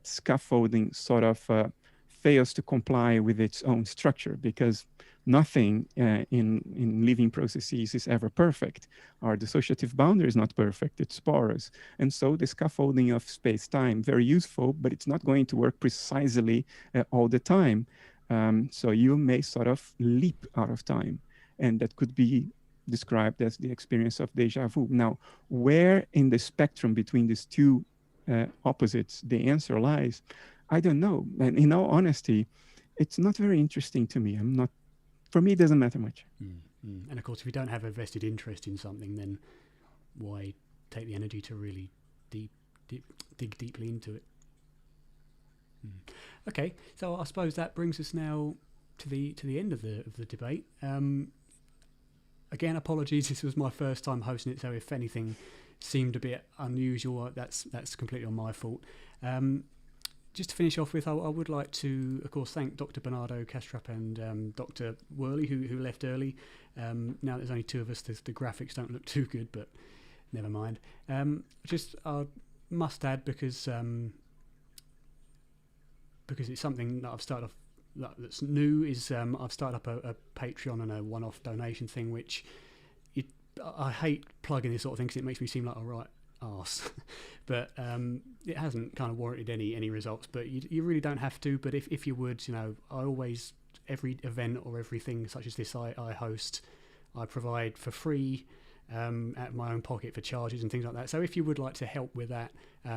scaffolding sort of fails to comply with its own structure, because nothing in living processes is ever perfect. Our dissociative boundary is not perfect, it's porous. And so the scaffolding of space-time, very useful, but it's not going to work precisely all the time. So you may sort of leap out of time, and that could be described as the experience of deja vu. Now, where in the spectrum between these two opposites the answer lies, I don't know. And in all honesty, it's not very interesting to me. For me, it doesn't matter much. And of course, if you don't have a vested interest in something, then why take the energy to really dig deeply into it? Okay, so I suppose that brings us now to the end of the debate. Again, apologies. This was my first time hosting it, so if anything seemed a bit unusual, that's completely on my fault. Just to finish off with, I would like to, of course, thank Dr. Bernardo Kastrup and Dr. Woerlee, who left early. Now there's only two of us. The graphics don't look too good, but never mind. I must add, because it's something that I've started off that's new, is I've started up a Patreon and a one-off donation thing, which I hate plugging this sort of thing because it makes me seem like a right arse. But it hasn't kind of warranted any results, but you really don't have to. But if you would, I always, every event or everything such as this I host, I provide for free out of my own pocket for charges and things like that. So if you would like to help with that,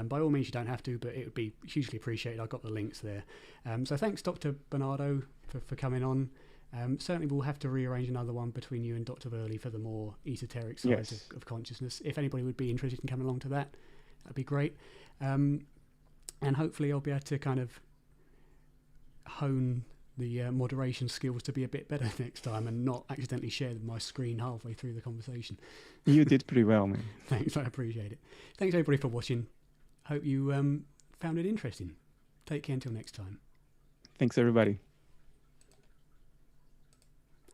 by all means, you don't have to, but it would be hugely appreciated. I've got the links there. So thanks, Dr. Bernardo, for coming on. Certainly we'll have to rearrange another one between you and Dr. Woerlee for the more esoteric side of consciousness. If anybody would be interested in coming along to that, that'd be great. And hopefully I'll be able to kind of hone the moderation skills to be a bit better next time and not accidentally share my screen halfway through the conversation. You did pretty well, man. Thanks, I appreciate it. Thanks everybody for watching. Hope you found it interesting. Take care until next time. Thanks, everybody.